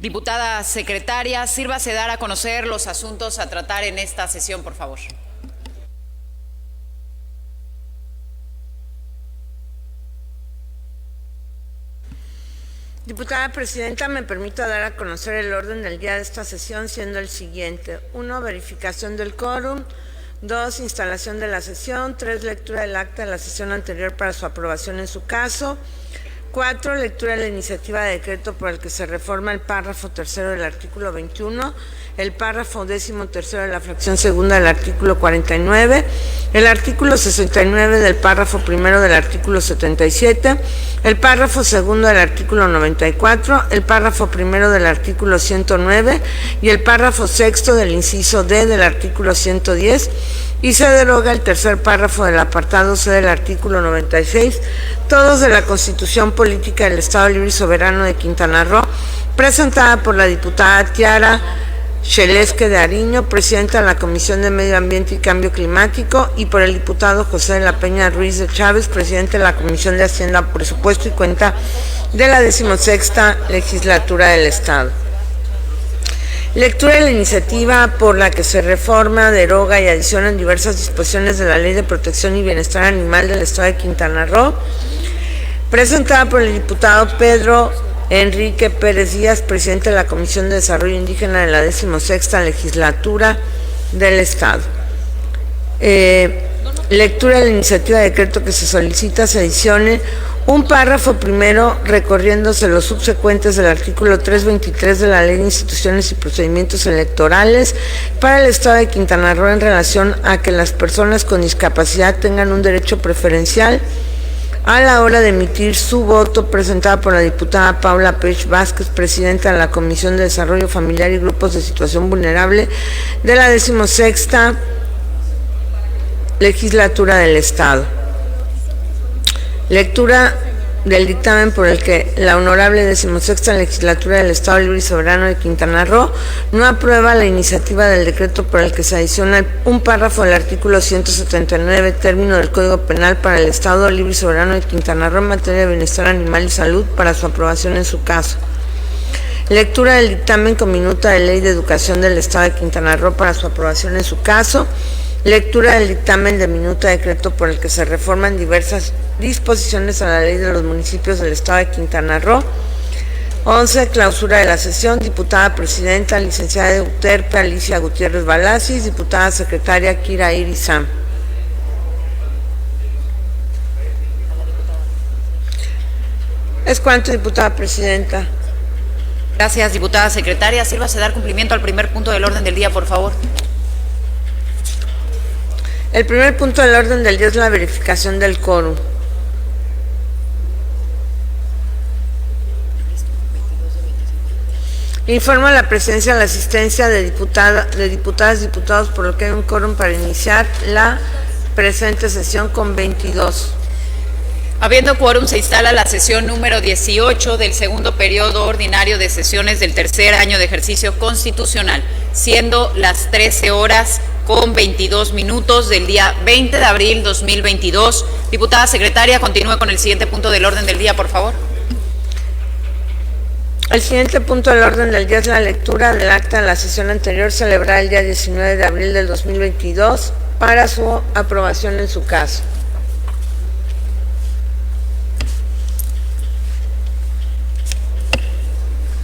Diputada secretaria, sírvase dar a conocer los asuntos a tratar en esta sesión, por favor. Diputada presidenta, me permito dar a conocer el orden del día de esta sesión, siendo el siguiente: 1. Verificación del quórum. 2. Instalación de la sesión. 3. Lectura del acta de la sesión anterior para su aprobación en su caso. 4. Lectura de la iniciativa de decreto por el que se reforma el párrafo tercero del artículo 21, el párrafo 13º de la fracción segunda del artículo 49, el artículo 69 del párrafo primero del artículo 77, el párrafo segundo del artículo 94, el párrafo primero del artículo 109 y el párrafo sexto del inciso D del artículo 110, y se deroga el tercer párrafo del apartado C del artículo 96, todos de la Constitución Política del Estado Libre y Soberano de Quintana Roo, presentada por la diputada Tiara Xelesque de Ariño, presidenta de la Comisión de Medio Ambiente y Cambio Climático, y por el diputado José de la Peña Ruiz de Chávez, presidente de la Comisión de Hacienda, Presupuesto y Cuenta de la 16ª Legislatura del Estado. Lectura de la iniciativa por la que se reforma, deroga y adiciona diversas disposiciones de la Ley de Protección y Bienestar Animal del Estado de Quintana Roo, presentada por el diputado Pedro Enrique Pérez Díaz, presidente de la Comisión de Desarrollo Indígena de la 16ª Legislatura del Estado. Lectura de la iniciativa de decreto que se solicita se adicione un párrafo primero recorriéndose los subsecuentes del artículo 323 de la Ley de Instituciones y Procedimientos Electorales para el Estado de Quintana Roo en relación a que las personas con discapacidad tengan un derecho preferencial a la hora de emitir su voto, presentada por la diputada Paula Pech Vázquez, presidenta de la Comisión de Desarrollo Familiar y Grupos de Situación Vulnerable de la 16ª Legislatura del Estado. Lectura del dictamen por el que la honorable 16ª Legislatura del Estado Libre y Soberano de Quintana Roo no aprueba la iniciativa del decreto por el que se adiciona un párrafo del artículo 179, término del Código Penal para el Estado Libre y Soberano de Quintana Roo en materia de bienestar animal y salud, para su aprobación en su caso. Lectura del dictamen con minuta de Ley de Educación del Estado de Quintana Roo para su aprobación en su caso. Lectura del dictamen de minuta de decreto por el que se reforman diversas disposiciones a la Ley de los Municipios del Estado de Quintana Roo. 11. Clausura de la sesión. Diputada presidenta, licenciada de UTERPE Alicia Gutiérrez Balasis. Diputada secretaria Kira Irizam. Es cuanto, diputada presidenta. Gracias, diputada secretaria. Sírvase dar cumplimiento al primer punto del orden del día, por favor. El primer punto del orden del día es la verificación del quórum. Informo la presencia de la asistencia de diputadas y diputados, por lo que hay un quórum para iniciar la presente sesión con 22. Habiendo quórum, se instala la sesión número 18 del segundo periodo ordinario de sesiones del tercer año de ejercicio constitucional, siendo las 13 horas con 22 minutos del día 20 de abril 2022. Diputada secretaria, continúe con el siguiente punto del orden del día, por favor. El siguiente punto del orden del día es la lectura del acta de la sesión anterior celebrada el día 19 de abril del 2022 para su aprobación en su caso.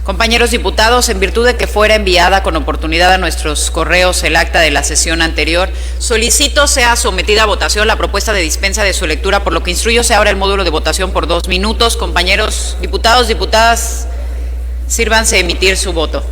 Compañeros diputados, en virtud de que fuera enviada con oportunidad a nuestros correos el acta de la sesión anterior, solicito sea sometida a votación la propuesta de dispensa de su lectura, por lo que instruyo se abra el módulo de votación por 2 minutos. Compañeros diputados, diputadas, sírvanse a emitir su voto.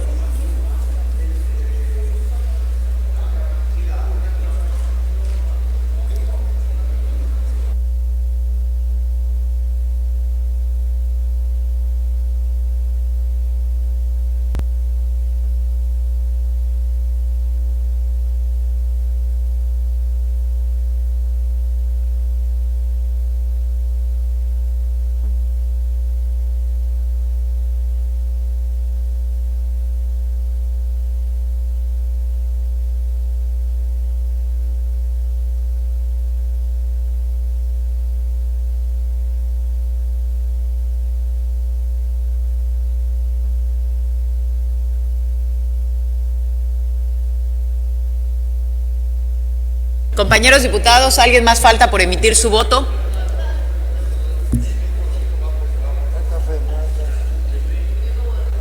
Compañeros diputados, ¿alguien más falta por emitir su voto?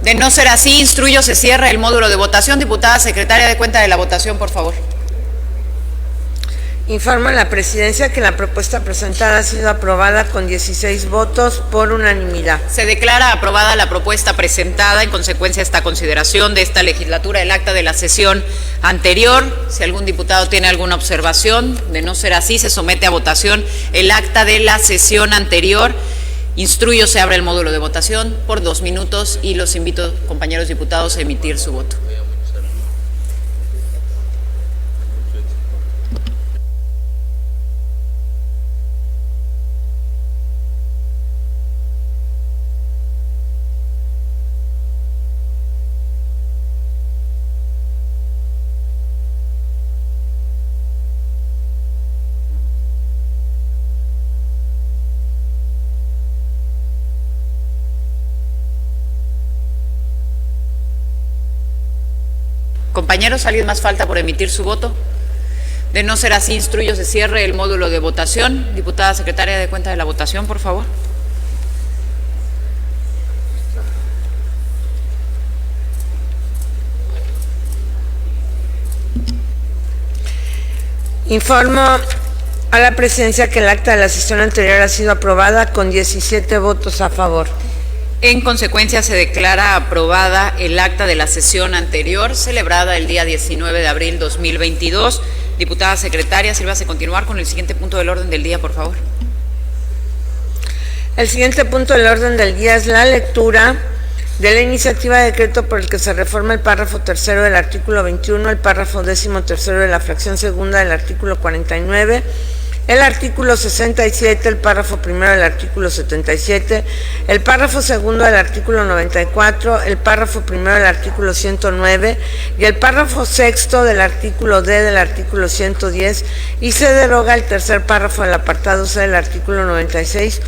De no ser así, instruyo, se cierra el módulo de votación. Diputada secretaria, de cuenta de la votación, por favor. Informo a la Presidencia que la propuesta presentada ha sido aprobada con 16 votos por unanimidad. Se declara aprobada la propuesta presentada. En consecuencia, esta consideración de esta legislatura, el acta de la sesión anterior. Si algún diputado tiene alguna observación, de no ser así, se somete a votación el acta de la sesión anterior. Instruyo, se abre el módulo de votación por 2 minutos y los invito, compañeros diputados, a emitir su voto. Compañeros, ¿alguien más falta por emitir su voto? De no ser así, instruyo, se cierre el módulo de votación. Diputada secretaria, de cuenta de la votación, por favor. Informo a la Presidencia que el acta de la sesión anterior ha sido aprobada con 17 votos a favor. En consecuencia, se declara aprobada el acta de la sesión anterior, celebrada el día 19 de abril 2022. Diputada secretaria, sírvase continuar con el siguiente punto del orden del día, por favor. El siguiente punto del orden del día es la lectura de la iniciativa de decreto por el que se reforma el párrafo tercero del artículo 21, el párrafo 13º de la fracción segunda del artículo 49, el artículo 67, el párrafo primero del artículo 77, el párrafo segundo del artículo 94, el párrafo primero del artículo 109 y el párrafo sexto del artículo D del artículo 110, y se deroga el tercer párrafo del apartado C del artículo 96,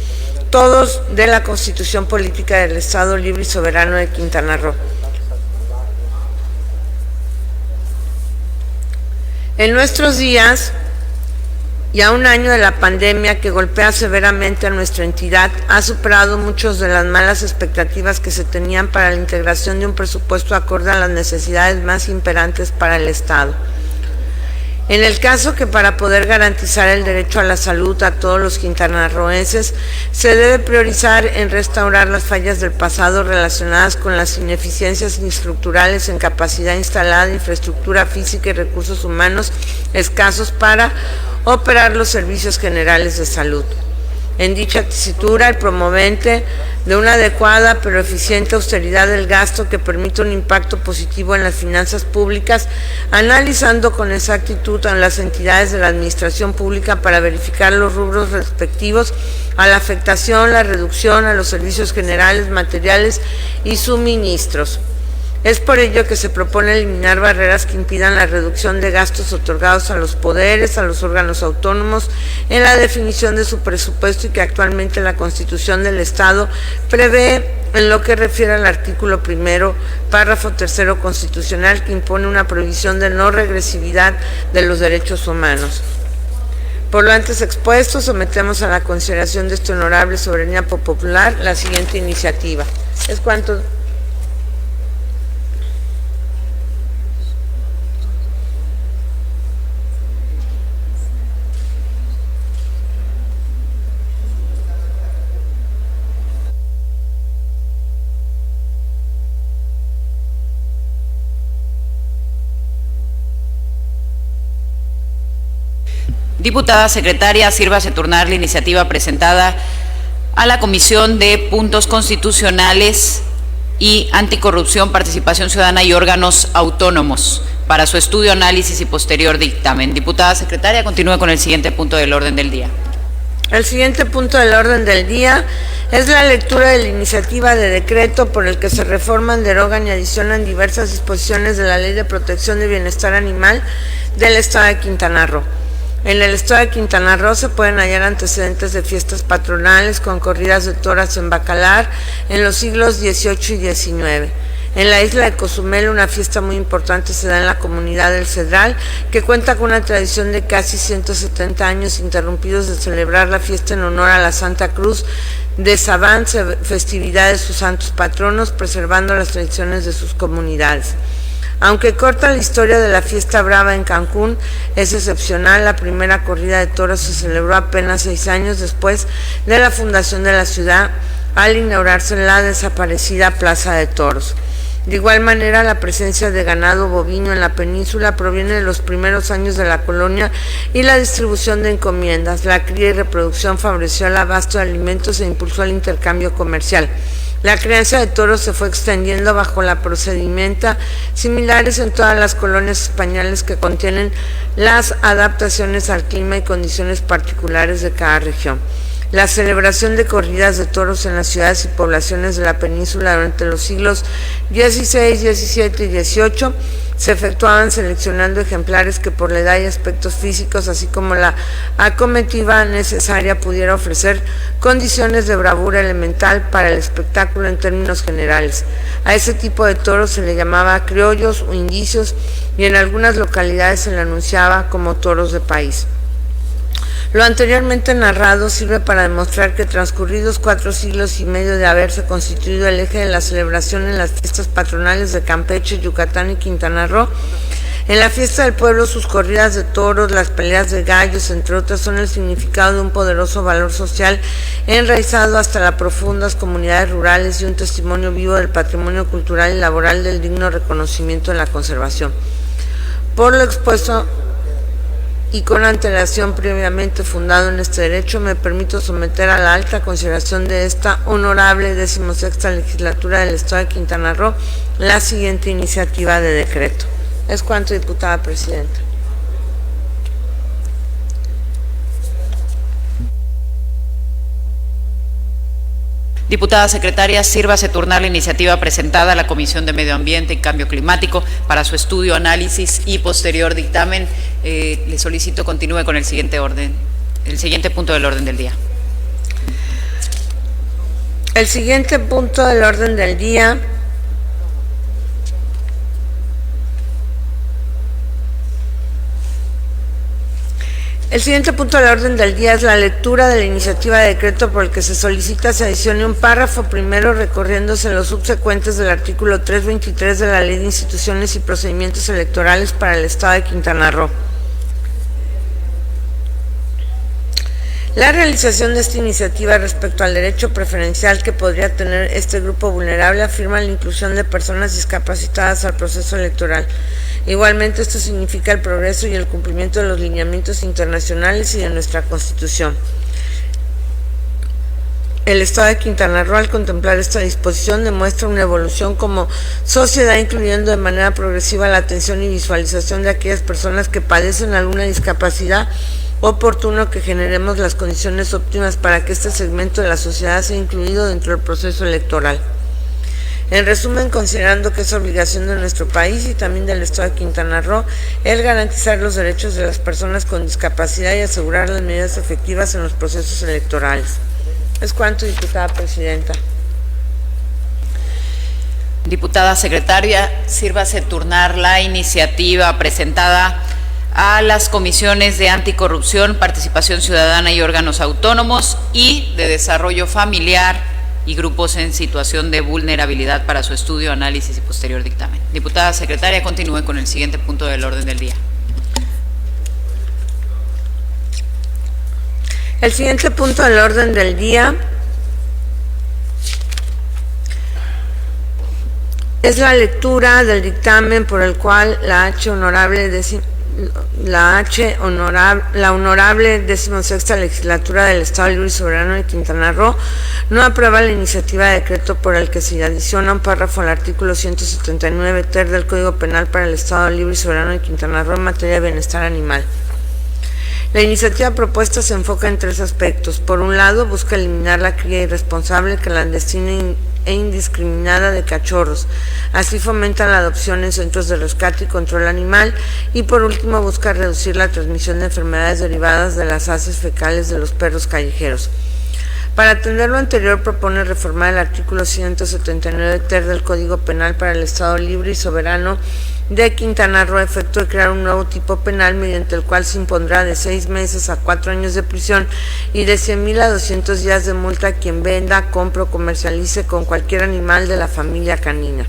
todos de la Constitución Política del Estado Libre y Soberano de Quintana Roo. En nuestros días, y a un año de la pandemia que golpea severamente a nuestra entidad, ha superado muchas de las malas expectativas que se tenían para la integración de un presupuesto acorde a las necesidades más imperantes para el Estado. En el caso que para poder garantizar el derecho a la salud a todos los quintanarroenses, se debe priorizar en restaurar las fallas del pasado relacionadas con las ineficiencias estructurales en capacidad instalada, infraestructura física y recursos humanos escasos para operar los servicios generales de salud. En dicha tesitura, el promovente de una adecuada pero eficiente austeridad del gasto que permita un impacto positivo en las finanzas públicas, analizando con exactitud a las entidades de la administración pública para verificar los rubros respectivos a la afectación, la reducción a los servicios generales, materiales y suministros. Es por ello que se propone eliminar barreras que impidan la reducción de gastos otorgados a los poderes, a los órganos autónomos en la definición de su presupuesto, y que actualmente la Constitución del Estado prevé en lo que refiere al artículo primero, párrafo tercero constitucional, que impone una prohibición de no regresividad de los derechos humanos. Por lo antes expuesto, sometemos a la consideración de esta honorable soberanía popular la siguiente iniciativa. ¿Es cuánto? Diputada secretaria, sírvase turnar la iniciativa presentada a la Comisión de Puntos Constitucionales y Anticorrupción, Participación Ciudadana y Órganos Autónomos para su estudio, análisis y posterior dictamen. Diputada secretaria, continúe con el siguiente punto del orden del día. El siguiente punto del orden del día es la lectura de la iniciativa de decreto por el que se reforman, derogan y adicionan diversas disposiciones de la Ley de Protección de Bienestar Animal del Estado de Quintana Roo. En el Estado de Quintana Roo se pueden hallar antecedentes de fiestas patronales con corridas de toros en Bacalar en los siglos XVIII y XIX. En la isla de Cozumel una fiesta muy importante se da en la comunidad del Cedral, que cuenta con una tradición de casi 170 años interrumpidos de celebrar la fiesta en honor a la Santa Cruz de Sabán, festividad de sus santos patronos, preservando las tradiciones de sus comunidades. Aunque corta la historia de la fiesta brava en Cancún, es excepcional. La primera corrida de toros se celebró apenas 6 años después de la fundación de la ciudad, al inaugurarse la desaparecida Plaza de Toros. De igual manera, la presencia de ganado bovino en la península proviene de los primeros años de la colonia y la distribución de encomiendas. La cría y reproducción favoreció el abasto de alimentos e impulsó el intercambio comercial. La crianza de toros se fue extendiendo bajo la procedimenta similares en todas las colonias españolas que contienen las adaptaciones al clima y condiciones particulares de cada región. La celebración de corridas de toros en las ciudades y poblaciones de la península durante los siglos XVI, XVII y XVIII se efectuaban seleccionando ejemplares que por la edad y aspectos físicos, así como la acomitiva necesaria, pudiera ofrecer condiciones de bravura elemental para el espectáculo en términos generales. A ese tipo de toros se le llamaba criollos o indicios y en algunas localidades se le anunciaba como toros de país. Lo anteriormente narrado sirve para demostrar que transcurridos 4 siglos y medio de haberse constituido el eje de la celebración en las fiestas patronales de Campeche, Yucatán y Quintana Roo, en la fiesta del pueblo sus corridas de toros, las peleas de gallos, entre otras, son el significado de un poderoso valor social enraizado hasta las profundas comunidades rurales y un testimonio vivo del patrimonio cultural y laboral del digno reconocimiento de la conservación. Por lo expuesto y con antelación previamente fundado en este derecho, me permito someter a la alta consideración de esta honorable 16ª legislatura del Estado de Quintana Roo la siguiente iniciativa de decreto. Es cuanto, diputada presidenta. Diputada secretaria, sírvase turnar la iniciativa presentada a la Comisión de Medio Ambiente y Cambio Climático para su estudio, análisis y posterior dictamen. Le solicito continúe con el siguiente punto del orden del día. El siguiente punto del orden del día es la lectura de la iniciativa de decreto por el que se solicita se adicione un párrafo primero recorriéndose los subsecuentes del artículo 323 de la Ley de Instituciones y Procedimientos Electorales para el Estado de Quintana Roo. La realización de esta iniciativa respecto al derecho preferencial que podría tener este grupo vulnerable afirma la inclusión de personas discapacitadas al proceso electoral. Igualmente, esto significa el progreso y el cumplimiento de los lineamientos internacionales y de nuestra Constitución. El Estado de Quintana Roo, al contemplar esta disposición, demuestra una evolución como sociedad, incluyendo de manera progresiva la atención y visualización de aquellas personas que padecen alguna discapacidad. Oportuno que generemos las condiciones óptimas para que este segmento de la sociedad sea incluido dentro del proceso electoral. En resumen, considerando que es obligación de nuestro país y también del Estado de Quintana Roo el garantizar los derechos de las personas con discapacidad y asegurar las medidas efectivas en los procesos electorales. Es cuanto, diputada presidenta. Diputada secretaria, sírvase turnar la iniciativa presentada a las comisiones de anticorrupción, participación ciudadana y órganos autónomos y de desarrollo familiar y grupos en situación de vulnerabilidad para su estudio, análisis y posterior dictamen. Diputada secretaria, continúe con el siguiente punto del orden del día. El siguiente punto del orden del día es la lectura del dictamen por el cual la honorable 16ª legislatura del Estado Libre y Soberano de Quintana Roo no aprueba la iniciativa de decreto por el que se adiciona un párrafo al artículo 179 ter del Código Penal para el Estado Libre y Soberano de Quintana Roo en materia de bienestar animal. La iniciativa propuesta se enfoca en 3 aspectos. Por un lado, busca eliminar la cría irresponsable, clandestina e indiscriminada de cachorros. Así fomenta la adopción en centros de rescate y control animal. Y por último, busca reducir la transmisión de enfermedades derivadas de las heces fecales de los perros callejeros. Para atender lo anterior, propone reformar el artículo 179 ter del Código Penal para el Estado libre y soberano de Quintana Roo, a efecto de crear un nuevo tipo penal mediante el cual se impondrá de 6 meses a 4 años de prisión y de 100,000 a 200 días de multa a quien venda, compre o comercialice con cualquier animal de la familia canina.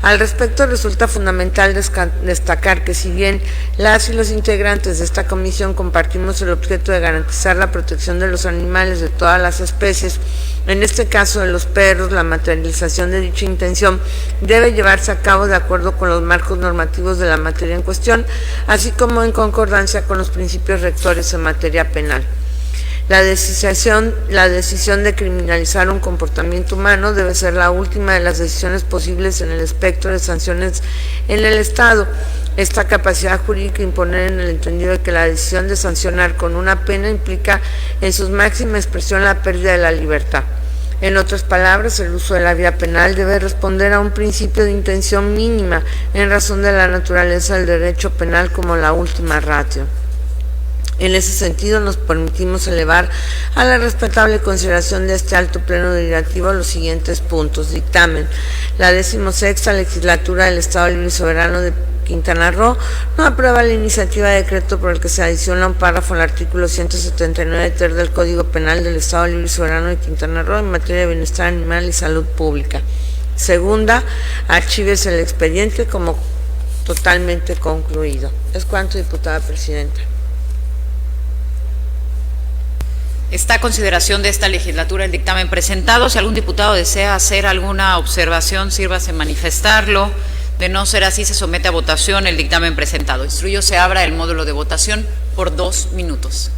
Al respecto, resulta fundamental destacar que si bien las y los integrantes de esta comisión compartimos el objeto de garantizar la protección de los animales de todas las especies, en este caso de los perros, la materialización de dicha intención debe llevarse a cabo de acuerdo con los marcos normativos de la materia en cuestión, así como en concordancia con los principios rectores en materia penal. La decisión de criminalizar un comportamiento humano debe ser la última de las decisiones posibles en el espectro de sanciones en el Estado. Esta capacidad jurídica imponer en el entendido de que la decisión de sancionar con una pena implica en su máxima expresión la pérdida de la libertad. En otras palabras, el uso de la vía penal debe responder a un principio de intención mínima en razón de la naturaleza del derecho penal como la última ratio. En ese sentido, nos permitimos elevar a la respetable consideración de este alto pleno deliberativo los siguientes puntos. Dictamen. La 16ª Legislatura del Estado Libre y Soberano de Quintana Roo no aprueba la iniciativa de decreto por el que se adiciona un párrafo al artículo 179 ter del Código Penal del Estado Libre y Soberano de Quintana Roo en materia de bienestar animal y salud pública. Segunda, archívese el expediente como totalmente concluido. Es cuanto, diputada presidenta. Está a consideración de esta legislatura el dictamen presentado. Si algún diputado desea hacer alguna observación, sírvase manifestarlo. De no ser así, se somete a votación el dictamen presentado. Instruyo se abra el módulo de votación por 2 minutos.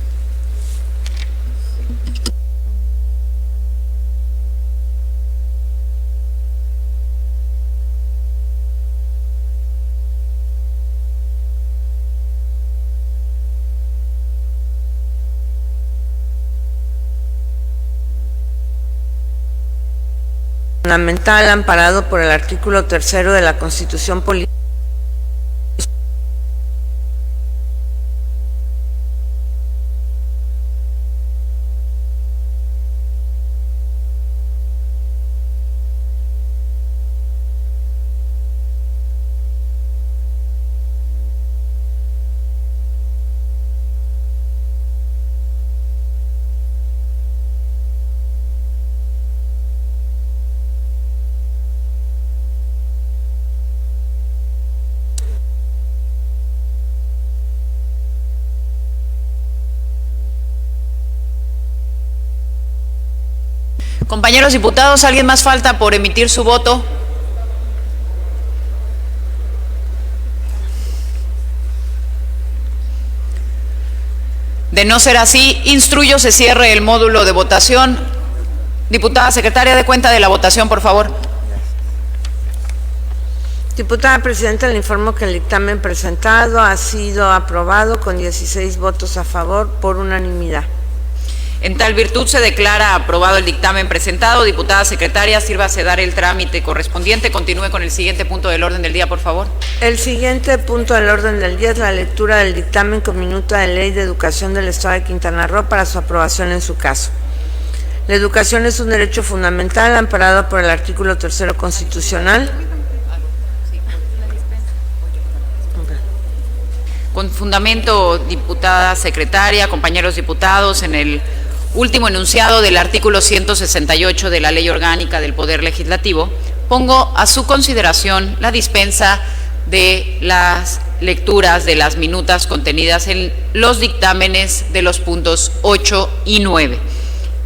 Fundamental amparado por el artículo 3 de la Constitución Política Compañeros diputados, ¿alguien más falta por emitir su voto? De no ser así, instruyo se cierre el módulo de votación. Diputada secretaria, dé cuenta de la votación, por favor. Diputada presidenta, le informo que el dictamen presentado ha sido aprobado con 16 votos a favor por unanimidad. En tal virtud se declara aprobado el dictamen presentado. Diputada secretaria, sírvase dar el trámite correspondiente. Continúe con el siguiente punto del orden del día, por favor. El siguiente punto del orden del día es la lectura del dictamen con minuta de Ley de Educación del Estado de Quintana Roo para su aprobación en su caso. La educación es un derecho fundamental amparado por el artículo 3 constitucional. Con fundamento, diputada secretaria, compañeros diputados, en el último enunciado del artículo 168 de la Ley Orgánica del Poder Legislativo, pongo a su consideración la dispensa de las lecturas de las minutas contenidas en los dictámenes de los puntos 8 y 9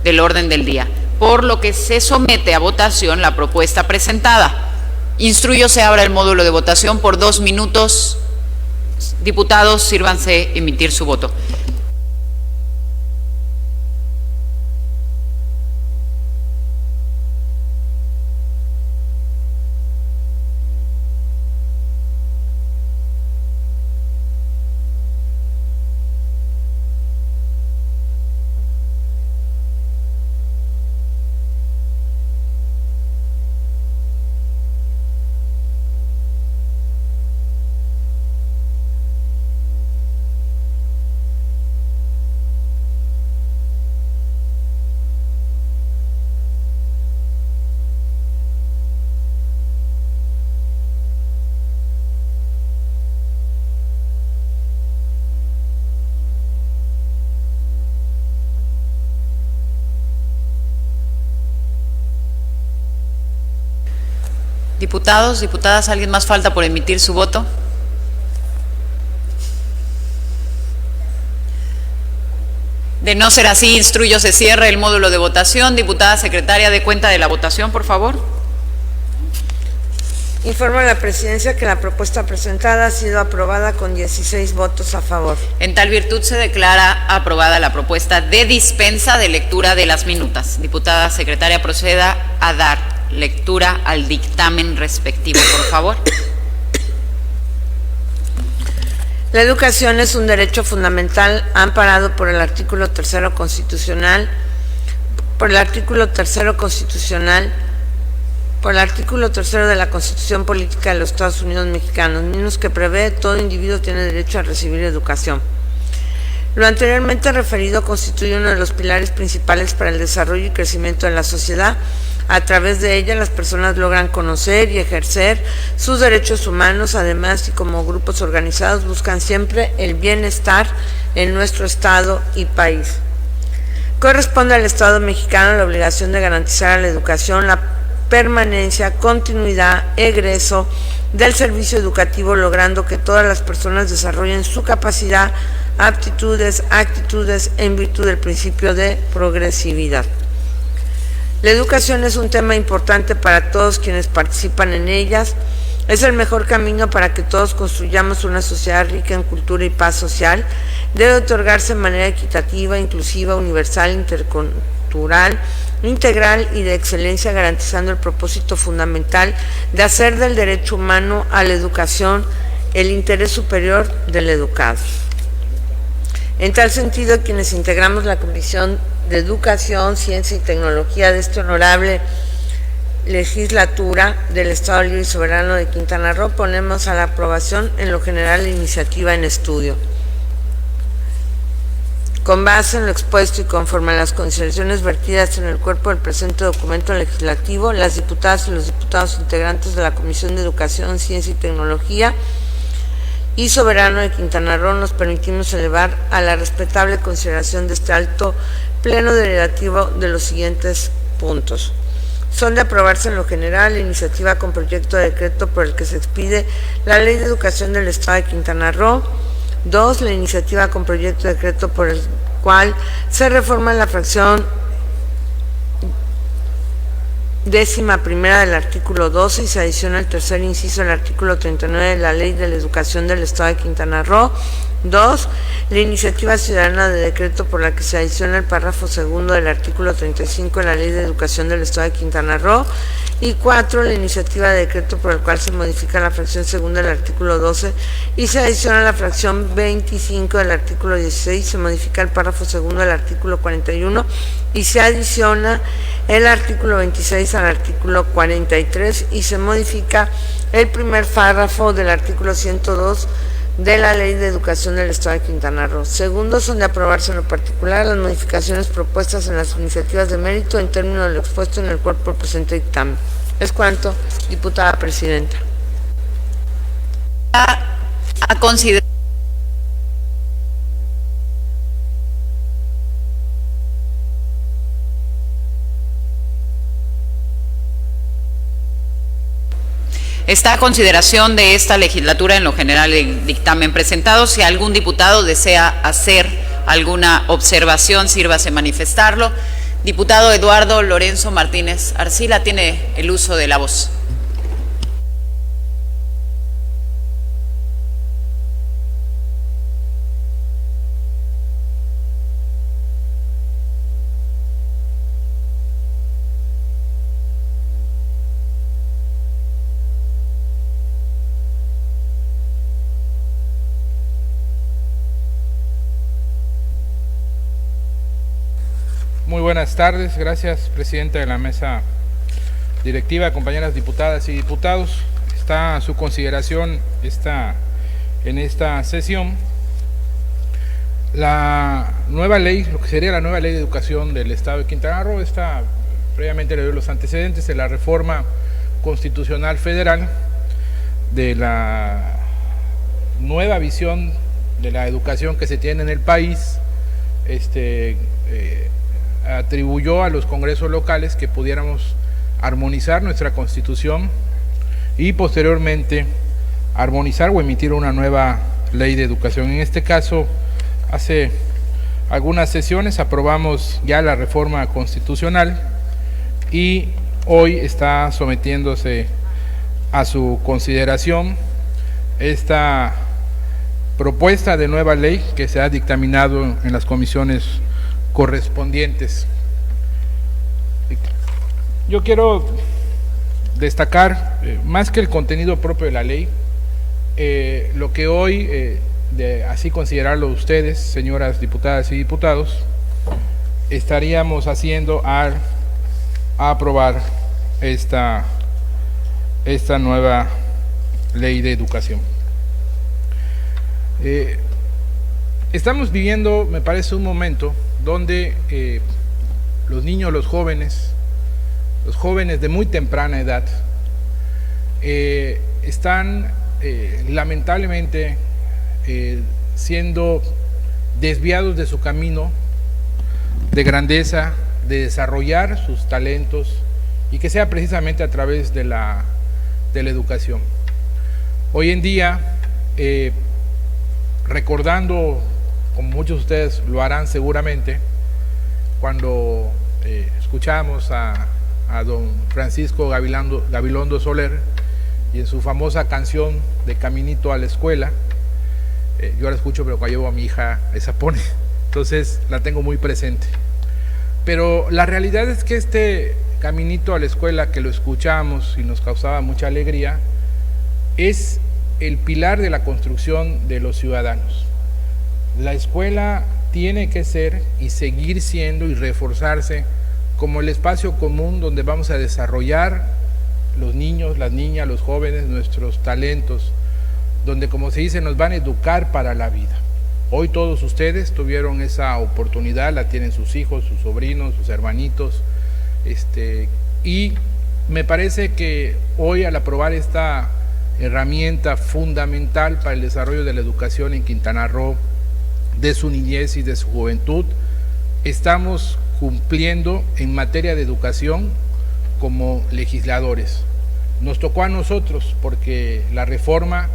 del orden del día, por lo que se somete a votación la propuesta presentada. Instruyo se abra el módulo de votación por 2 minutos. Diputados, sírvanse emitir su voto. Diputados, diputadas, ¿alguien más falta por emitir su voto? De no ser así, instruyo se cierre el módulo de votación. Diputada secretaria, dé cuenta de la votación, por favor. Informo a la Presidencia que la propuesta presentada ha sido aprobada con 16 votos a favor. En tal virtud se declara aprobada la propuesta de dispensa de lectura de las minutas. Diputada secretaria, proceda a dar lectura al dictamen respectivo, por favor. La educación es un derecho fundamental amparado por el artículo 3 constitucional, por el artículo 3 de la Constitución Política de los Estados Unidos Mexicanos, mismos que prevé todo individuo tiene derecho a recibir educación. Lo anteriormente referido constituye uno de los pilares principales para el desarrollo y crecimiento de la sociedad. A través de ella las personas logran conocer y ejercer sus derechos humanos, además, y como grupos organizados buscan siempre el bienestar en nuestro Estado y país. Corresponde al Estado mexicano la obligación de garantizar a la educación la permanencia, continuidad, egreso del servicio educativo, logrando que todas las personas desarrollen su capacidad, aptitudes, actitudes en virtud del principio de progresividad. La educación es un tema importante para todos quienes participan en ellas. Es el mejor camino para que todos construyamos una sociedad rica en cultura y paz social. Debe otorgarse de manera equitativa, inclusiva, universal, intercultural, integral y de excelencia, garantizando el propósito fundamental de hacer del derecho humano a la educación el interés superior del educado. En tal sentido, quienes integramos la Comisión de Educación, Ciencia y Tecnología de esta honorable legislatura del Estado Libre y Soberano de Quintana Roo, ponemos a la aprobación en lo general la iniciativa en estudio. Con base en lo expuesto y conforme a las consideraciones vertidas en el cuerpo del presente documento legislativo, las diputadas y los diputados integrantes de la Comisión de Educación, Ciencia y Tecnología y Soberano de Quintana Roo nos permitimos elevar a la respetable consideración de este alto pleno deliberativo de los siguientes puntos. Son de aprobarse en lo general la iniciativa con proyecto de decreto por el que se expide la Ley de Educación del Estado de Quintana Roo. 2. La iniciativa con proyecto de decreto por el cual se reforma la fracción 11ª del artículo 12 y se adiciona el tercer inciso del artículo 39 de la Ley de la Educación del Estado de Quintana Roo. 2. La iniciativa ciudadana de decreto por la que se adiciona el párrafo segundo del artículo 35 de la Ley de Educación del Estado de Quintana Roo. Y 4. La iniciativa de decreto por el cual se modifica la fracción segunda del artículo 12 y se adiciona la fracción 25 del artículo 16, se modifica el párrafo segundo del artículo 41 y se adiciona el artículo 26 al artículo 43 y se modifica el primer párrafo del artículo 102 de la Ley de Educación del Estado de Quintana Roo. Segundo, son de aprobarse en lo particular las modificaciones propuestas en las iniciativas de mérito en términos de lo expuesto en el cuerpo del presente dictamen. Es cuanto, diputada presidenta. A considerar. Está a consideración de esta legislatura en lo general el dictamen presentado. Si algún diputado desea hacer alguna observación, sírvase manifestarlo. Diputado Eduardo Lorenzo Martínez Arcila, tiene el uso de la voz. Muy buenas tardes, gracias presidenta de la mesa directiva, compañeras diputadas y diputados. Está a su consideración en esta sesión la nueva ley, lo que sería la nueva ley de educación del Estado de Quintana Roo. Está previamente le doy los antecedentes de la reforma constitucional federal, de la nueva visión de la educación que se tiene en el país. Atribuyó a los congresos locales que pudiéramos armonizar nuestra Constitución y posteriormente armonizar o emitir una nueva ley de educación. En este caso, hace algunas sesiones aprobamos ya la reforma constitucional y hoy está sometiéndose a su consideración esta propuesta de nueva ley que se ha dictaminado en las comisiones correspondientes. Yo quiero destacar, más que el contenido propio de la ley, lo que hoy, de así considerarlo ustedes, señoras diputadas y diputados, estaríamos haciendo al aprobar esta nueva ley de educación. Estamos viviendo, me parece, un momento donde los niños, los jóvenes de muy temprana edad, están lamentablemente siendo desviados de su camino de grandeza, de desarrollar sus talentos, y que sea precisamente a través de la educación. Hoy en día, recordando, como muchos de ustedes lo harán seguramente, cuando escuchamos a don Francisco Gabilondo Soler y en su famosa canción de Caminito a la Escuela, yo la escucho, pero cuando llevo a mi hija esa pone, entonces la tengo muy presente. Pero la realidad es que este Caminito a la Escuela, que lo escuchamos y nos causaba mucha alegría, es el pilar de la construcción de los ciudadanos. La escuela tiene que ser y seguir siendo y reforzarse como el espacio común donde vamos a desarrollar los niños, las niñas, los jóvenes, nuestros talentos, donde, como se dice, nos van a educar para la vida. Hoy todos ustedes tuvieron esa oportunidad, la tienen sus hijos, sus sobrinos, sus hermanitos, y me parece que hoy, al aprobar esta herramienta fundamental para el desarrollo de la educación en Quintana Roo, de su niñez y de su juventud, estamos cumpliendo en materia de educación como legisladores. Nos tocó a nosotros, porque la reforma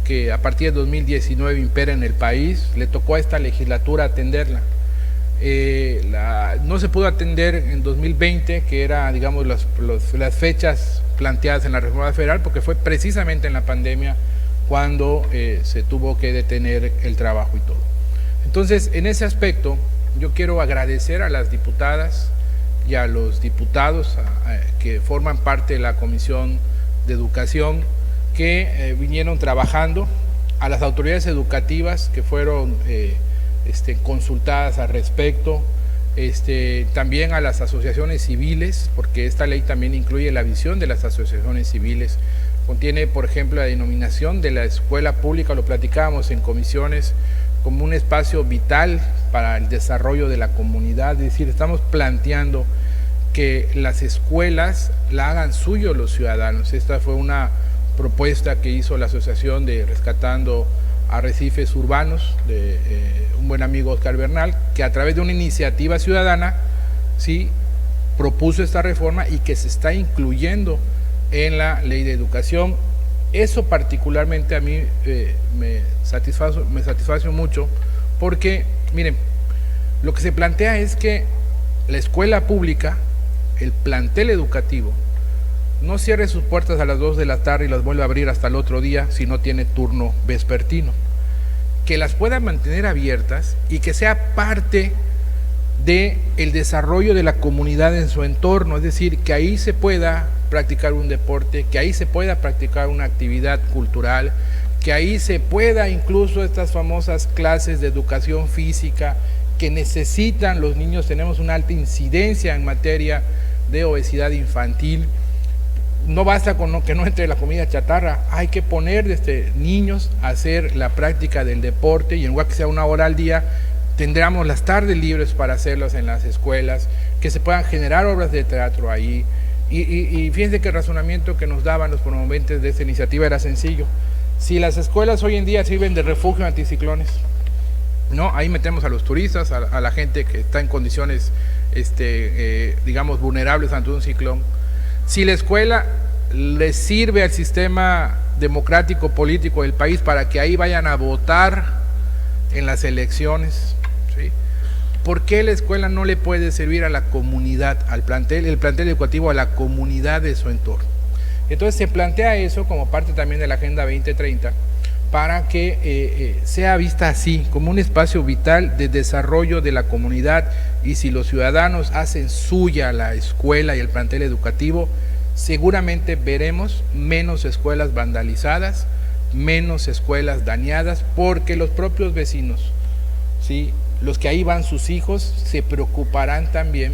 que a partir de 2019 impera en el país, le tocó a esta legislatura atenderla. No se pudo atender en 2020, que era, digamos, las fechas planteadas en la reforma federal, porque fue precisamente en la pandemia cuando se tuvo que detener el trabajo y todo. Entonces, en ese aspecto, yo quiero agradecer a las diputadas y a los diputados que forman parte de la Comisión de Educación, que vinieron trabajando, a las autoridades educativas que fueron consultadas al respecto, también a las asociaciones civiles, porque esta ley también incluye la visión de las asociaciones civiles. Contiene, por ejemplo, la denominación de la escuela pública, lo platicábamos en comisiones, como un espacio vital para el desarrollo de la comunidad. Es decir, estamos planteando que las escuelas la hagan suyo los ciudadanos. Esta fue una propuesta que hizo la Asociación de Rescatando Arrecifes Urbanos, de un buen amigo Oscar Bernal, que a través de una iniciativa ciudadana sí propuso esta reforma y que se está incluyendo en la ley de educación. Eso particularmente a mí me satisface mucho, porque miren, lo que se plantea es que la escuela pública, el plantel educativo, no cierre sus puertas a las 2 de la tarde y las vuelva a abrir hasta el otro día si no tiene turno vespertino, que las pueda mantener abiertas y que sea parte del desarrollo de la comunidad en su entorno, es decir, que ahí se pueda practicar un deporte, que ahí se pueda practicar una actividad cultural, que ahí se pueda incluso estas famosas clases de educación física que necesitan los niños. Tenemos una alta incidencia en materia de obesidad infantil. No basta con que no entre la comida chatarra, hay que poner niños a hacer la práctica del deporte, y en lugar que sea 1 hora al día, tendremos las tardes libres para hacerlas en las escuelas, que se puedan generar obras de teatro ahí. Y fíjense que el razonamiento que nos daban los promoventes de esta iniciativa era sencillo. Si las escuelas hoy en día sirven de refugio anticiclones, ¿no? Ahí metemos a los turistas, a la gente que está en condiciones, digamos, vulnerables ante un ciclón. Si la escuela les sirve al sistema democrático político del país para que ahí vayan a votar en las elecciones, ¿sí? ¿Por qué la escuela no le puede servir a la comunidad, el plantel educativo a la comunidad de su entorno? Entonces se plantea eso como parte también de la Agenda 2030 para que sea vista así, como un espacio vital de desarrollo de la comunidad, y si los ciudadanos hacen suya la escuela y el plantel educativo, seguramente veremos menos escuelas vandalizadas, menos escuelas dañadas, porque los propios vecinos, ¿sí?, los que ahí van sus hijos, se preocuparán también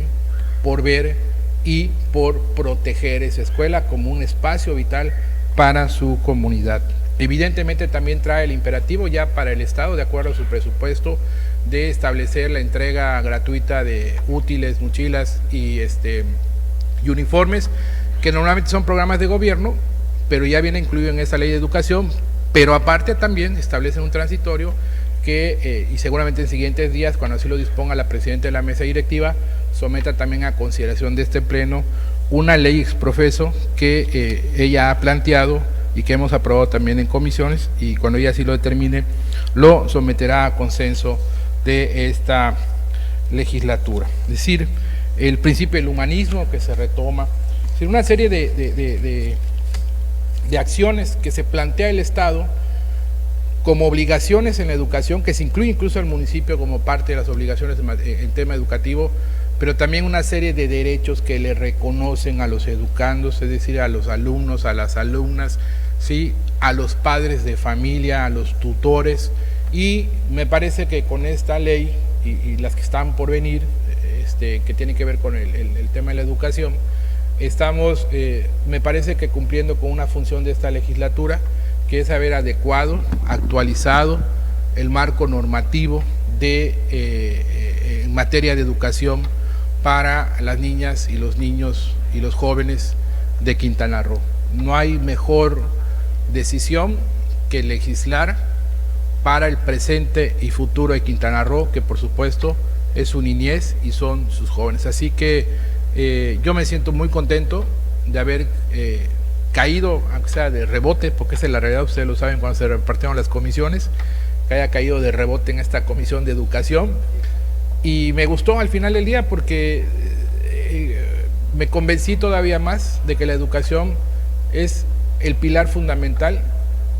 por ver y por proteger esa escuela como un espacio vital para su comunidad. Evidentemente también trae el imperativo ya para el Estado, de acuerdo a su presupuesto, de establecer la entrega gratuita de útiles, mochilas y uniformes, que normalmente son programas de gobierno, pero ya viene incluido en esa ley de educación, pero aparte también establece un transitorio que, y seguramente en siguientes días, cuando así lo disponga la presidenta de la mesa directiva, someta también a consideración de este pleno una ley exprofeso que ella ha planteado y que hemos aprobado también en comisiones, y cuando ella así lo determine, lo someterá a consenso de esta legislatura. Es decir, el principio del humanismo que se retoma, es decir, una serie de acciones que se plantea el Estado como obligaciones en la educación, que se incluye incluso al municipio como parte de las obligaciones en tema educativo, pero también una serie de derechos que le reconocen a los educandos, es decir, a los alumnos, a las alumnas, ¿sí?, a los padres de familia, a los tutores, y me parece que con esta ley y las que están por venir, que tienen que ver con el tema de la educación, estamos, me parece que cumpliendo con una función de esta legislatura, que es haber adecuado, actualizado el marco normativo en materia de educación para las niñas y los niños y los jóvenes de Quintana Roo. No hay mejor decisión que legislar para el presente y futuro de Quintana Roo, que por supuesto es su niñez y son sus jóvenes. Así que yo me siento muy contento de haber caído, aunque sea de rebote, porque esa es la realidad, ustedes lo saben cuando se repartieron las comisiones, que haya caído de rebote en esta comisión de educación. Y me gustó al final del día porque me convencí todavía más de que la educación es el pilar fundamental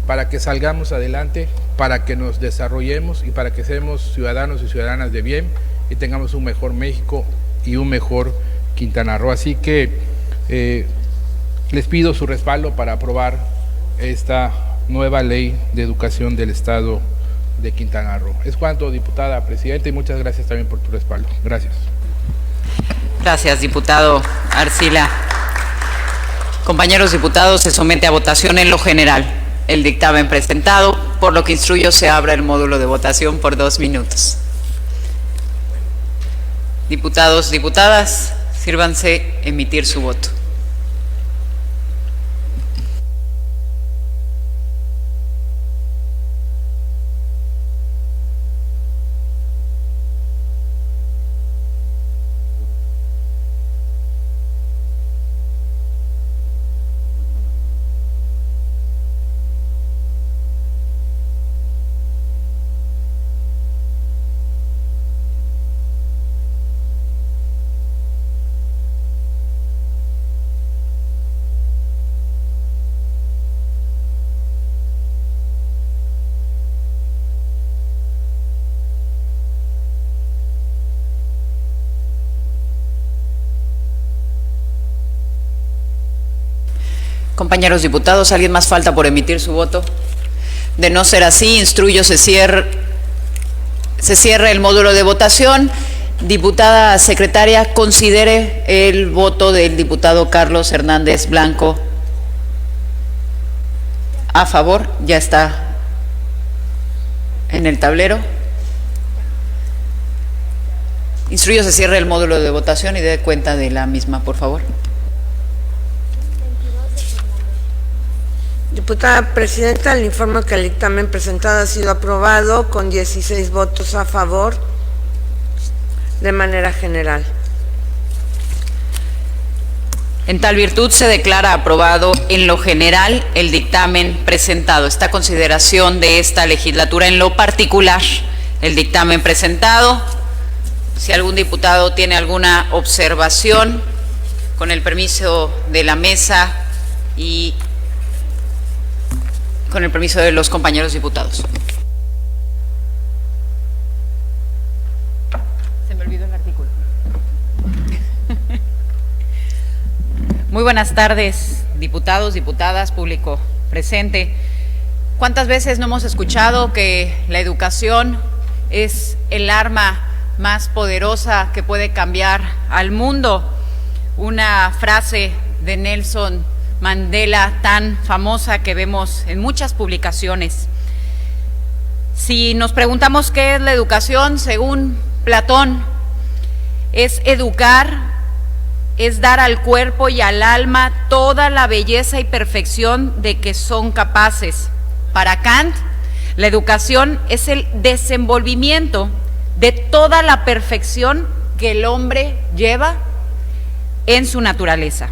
para que salgamos adelante, para que nos desarrollemos y para que seamos ciudadanos y ciudadanas de bien y tengamos un mejor México y un mejor Quintana Roo. Así que les pido su respaldo para aprobar esta nueva ley de educación del Estado de Quintana Roo. Es cuanto, diputada presidenta, y muchas gracias también por tu respaldo. Gracias. Gracias, diputado Arcila. Compañeros diputados, se somete a votación en lo general el dictamen presentado, por lo que instruyo se abra el módulo de votación por 2 minutos. Diputados, diputadas, sírvanse emitir su voto. Compañeros diputados, ¿alguien más falta por emitir su voto? De no ser así, instruyo se cierre el módulo de votación. Diputada secretaria, considere el voto del diputado Carlos Hernández Blanco a favor. Ya está en el tablero. Instruyo se cierre el módulo de votación y dé cuenta de la misma, por favor. Diputada presidenta, le informo que el dictamen presentado ha sido aprobado con 16 votos a favor de manera general. En tal virtud se declara aprobado en lo general el dictamen presentado. Está a consideración de esta legislatura en lo particular el dictamen presentado. Si algún diputado tiene alguna observación, con el permiso de la mesa y con el permiso de los compañeros diputados. Se me olvidó el artículo. Muy buenas tardes, diputados, diputadas, público presente. ¿Cuántas veces no hemos escuchado que la educación es el arma más poderosa que puede cambiar al mundo? Una frase de Nelson Mandela tan famosa que vemos en muchas publicaciones. Si nos preguntamos qué es la educación, según Platón, es educar, es dar al cuerpo y al alma toda la belleza y perfección de que son capaces. Para Kant, la educación es el desenvolvimiento de toda la perfección que el hombre lleva en su naturaleza.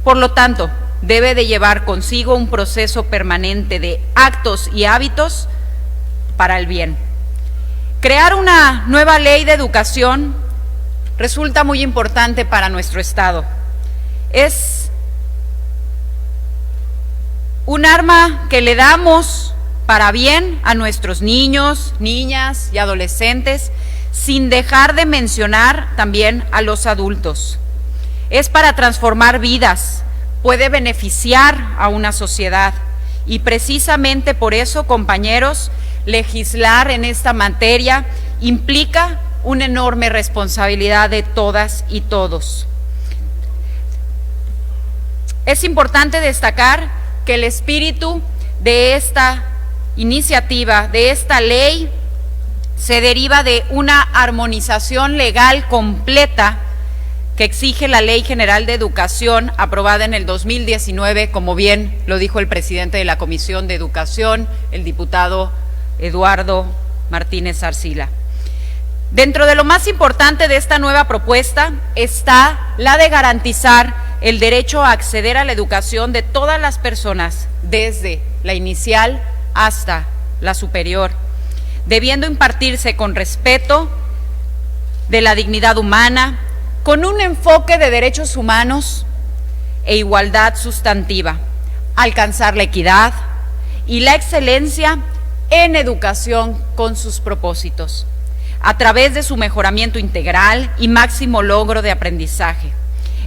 Por lo tanto, debe de llevar consigo un proceso permanente de actos y hábitos para el bien. Crear una nueva ley de educación resulta muy importante para nuestro Estado. Es un arma que le damos para bien a nuestros niños, niñas y adolescentes, sin dejar de mencionar también a los adultos. Es para transformar vidas, puede beneficiar a una sociedad y precisamente por eso, compañeros, legislar en esta materia implica una enorme responsabilidad de todas y todos. Es importante destacar que el espíritu de esta iniciativa, de esta ley, se deriva de una armonización legal completa que exige la Ley General de Educación aprobada en el 2019, como bien lo dijo el presidente de la Comisión de Educación, el diputado Eduardo Martínez Arcila. Dentro de lo más importante de esta nueva propuesta está la de garantizar el derecho a acceder a la educación de todas las personas, desde la inicial hasta la superior, debiendo impartirse con respeto de la dignidad humana, con un enfoque de derechos humanos e igualdad sustantiva, alcanzar la equidad y la excelencia en educación con sus propósitos, a través de su mejoramiento integral y máximo logro de aprendizaje.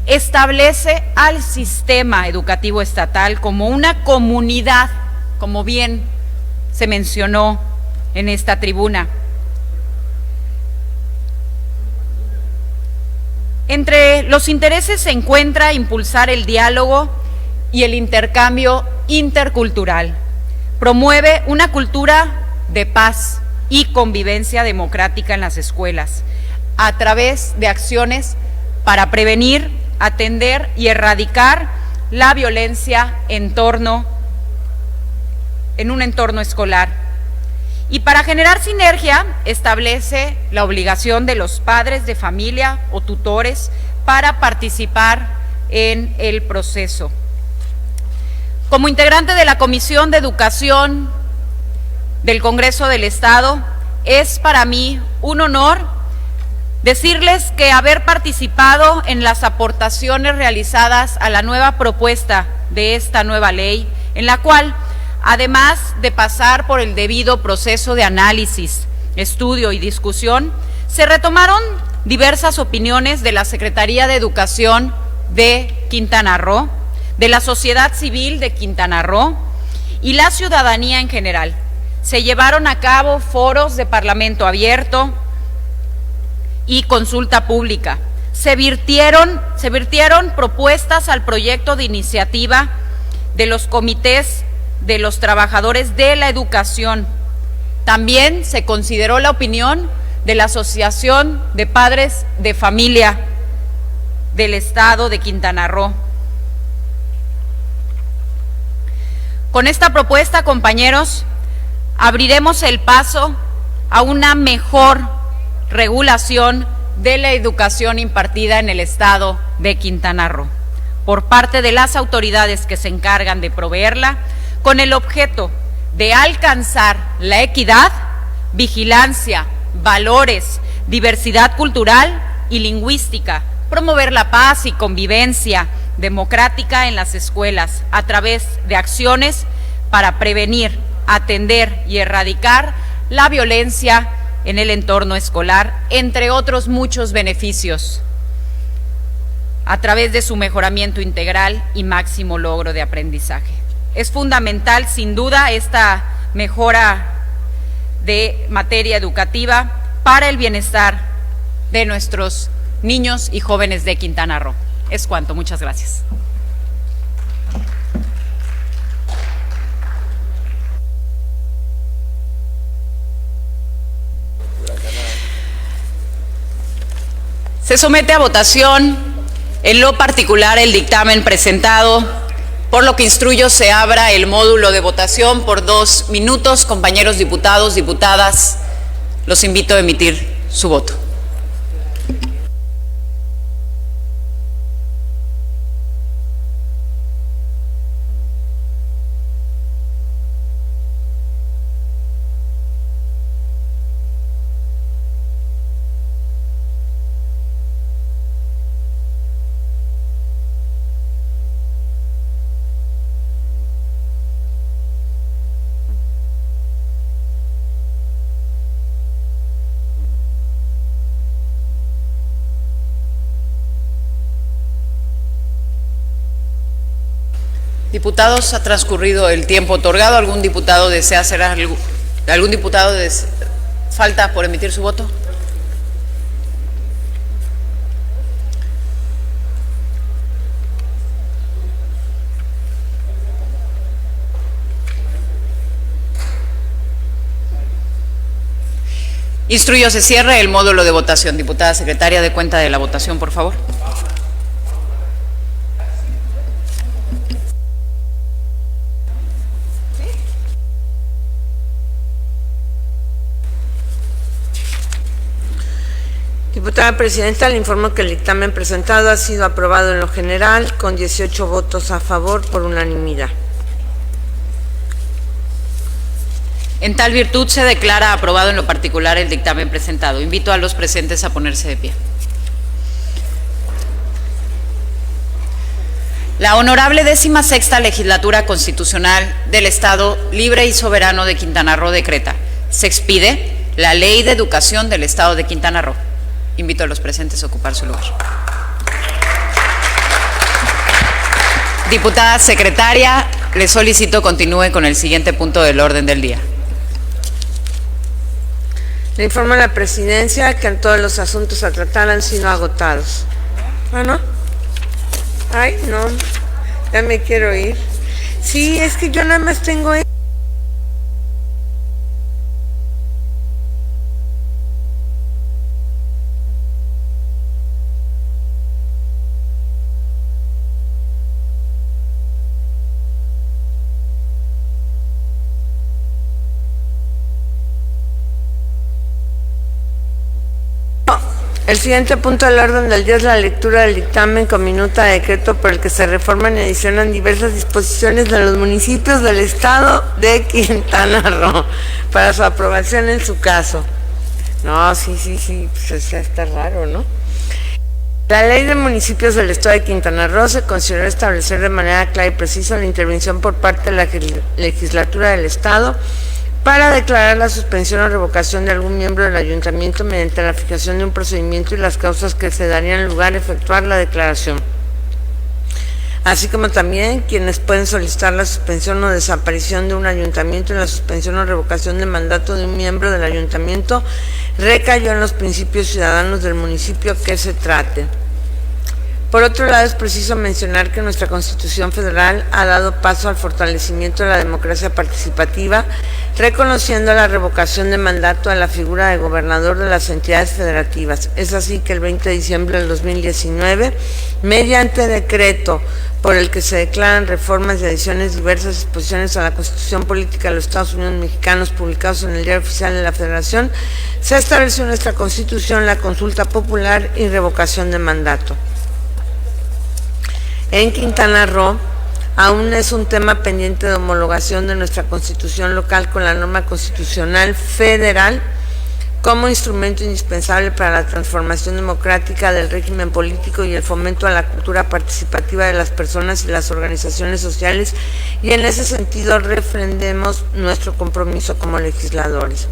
Establece al sistema educativo estatal como una comunidad, como bien se mencionó en esta tribuna. Entre los intereses se encuentra impulsar el diálogo y el intercambio intercultural. Promueve una cultura de paz y convivencia democrática en las escuelas, a través de acciones para prevenir, atender y erradicar la violencia en un entorno escolar. Y para generar sinergia, establece la obligación de los padres de familia o tutores para participar en el proceso. Como integrante de la Comisión de Educación del Congreso del Estado, es para mí un honor decirles que haber participado en las aportaciones realizadas a la nueva propuesta de esta nueva ley, en la cual, además de pasar por el debido proceso de análisis, estudio y discusión, se retomaron diversas opiniones de la Secretaría de Educación de Quintana Roo, de la sociedad civil de Quintana Roo y la ciudadanía en general. Se llevaron a cabo foros de parlamento abierto y consulta pública. Se virtieron propuestas al proyecto de iniciativa de los comités de los trabajadores de la educación. También se consideró la opinión de la Asociación de Padres de Familia del Estado de Quintana Roo. Con esta propuesta, compañeros, abriremos el paso a una mejor regulación de la educación impartida en el Estado de Quintana Roo. por parte de las autoridades que se encargan de proveerla, con el objeto de alcanzar la equidad, vigilancia, valores, diversidad cultural y lingüística, promover la paz y convivencia democrática en las escuelas a través de acciones para prevenir, atender y erradicar la violencia en el entorno escolar, entre otros muchos beneficios, a través de su mejoramiento integral y máximo logro de aprendizaje. Es fundamental, sin duda, esta mejora de materia educativa para el bienestar de nuestros niños y jóvenes de Quintana Roo. Es cuanto. Muchas gracias. Se somete a votación en lo particular el dictamen presentado, por lo que instruyo se abra el módulo de votación por 2 minutos. Compañeros diputados, diputadas, los invito a emitir su voto. Diputados, ha transcurrido el tiempo otorgado. ¿Algún diputado desea hacer algo? ¿Algún diputado falta por emitir su voto? Instruyo se cierre el módulo de votación. Diputada secretaria, dé cuenta de la votación, por favor. Diputada presidenta, le informo que el dictamen presentado ha sido aprobado en lo general con 18 votos a favor por unanimidad. En tal virtud se declara aprobado en lo particular el dictamen presentado. Invito a los presentes a ponerse de pie. La honorable 16ª Legislatura Constitucional del Estado Libre y Soberano de Quintana Roo decreta: se expide la Ley de Educación del Estado de Quintana Roo. Invito a los presentes a ocupar su lugar. Diputada secretaria, le solicito continúe con el siguiente punto del orden del día. Le informo a la presidencia que en todos los asuntos a tratar han sido agotados. ¿Ah, no? Ay, no, ya me quiero ir. Sí, es que yo nada más tengo... El siguiente punto del orden del día es la lectura del dictamen con minuta de decreto por el que se reforman y adicionan diversas disposiciones de los municipios del estado de Quintana Roo para su aprobación en su caso. No, sí, pues está raro, ¿no? La Ley de Municipios del Estado de Quintana Roo se consideró establecer de manera clara y precisa la intervención por parte de la legislatura del Estado para declarar la suspensión o revocación de algún miembro del ayuntamiento mediante la fijación de un procedimiento y las causas que se darían lugar a efectuar la declaración, así como también quienes pueden solicitar la suspensión o desaparición de un ayuntamiento y la suspensión o revocación de mandato de un miembro del ayuntamiento recayó en los principios ciudadanos del municipio que se trate. Por otro lado, es preciso mencionar que nuestra Constitución Federal ha dado paso al fortalecimiento de la democracia participativa, reconociendo la revocación de mandato a la figura de gobernador de las entidades federativas. Es así que el 20 de diciembre del 2019, mediante decreto por el que se declaran reformas y adiciones diversas disposiciones a la Constitución Política de los Estados Unidos Mexicanos publicados en el Diario Oficial de la Federación, se estableció en nuestra Constitución la consulta popular y revocación de mandato. En Quintana Roo, aún es un tema pendiente de homologación de nuestra Constitución local con la norma constitucional federal como instrumento indispensable para la transformación democrática del régimen político y el fomento a la cultura participativa de las personas y las organizaciones sociales, y en ese sentido refrendemos nuestro compromiso como legisladores.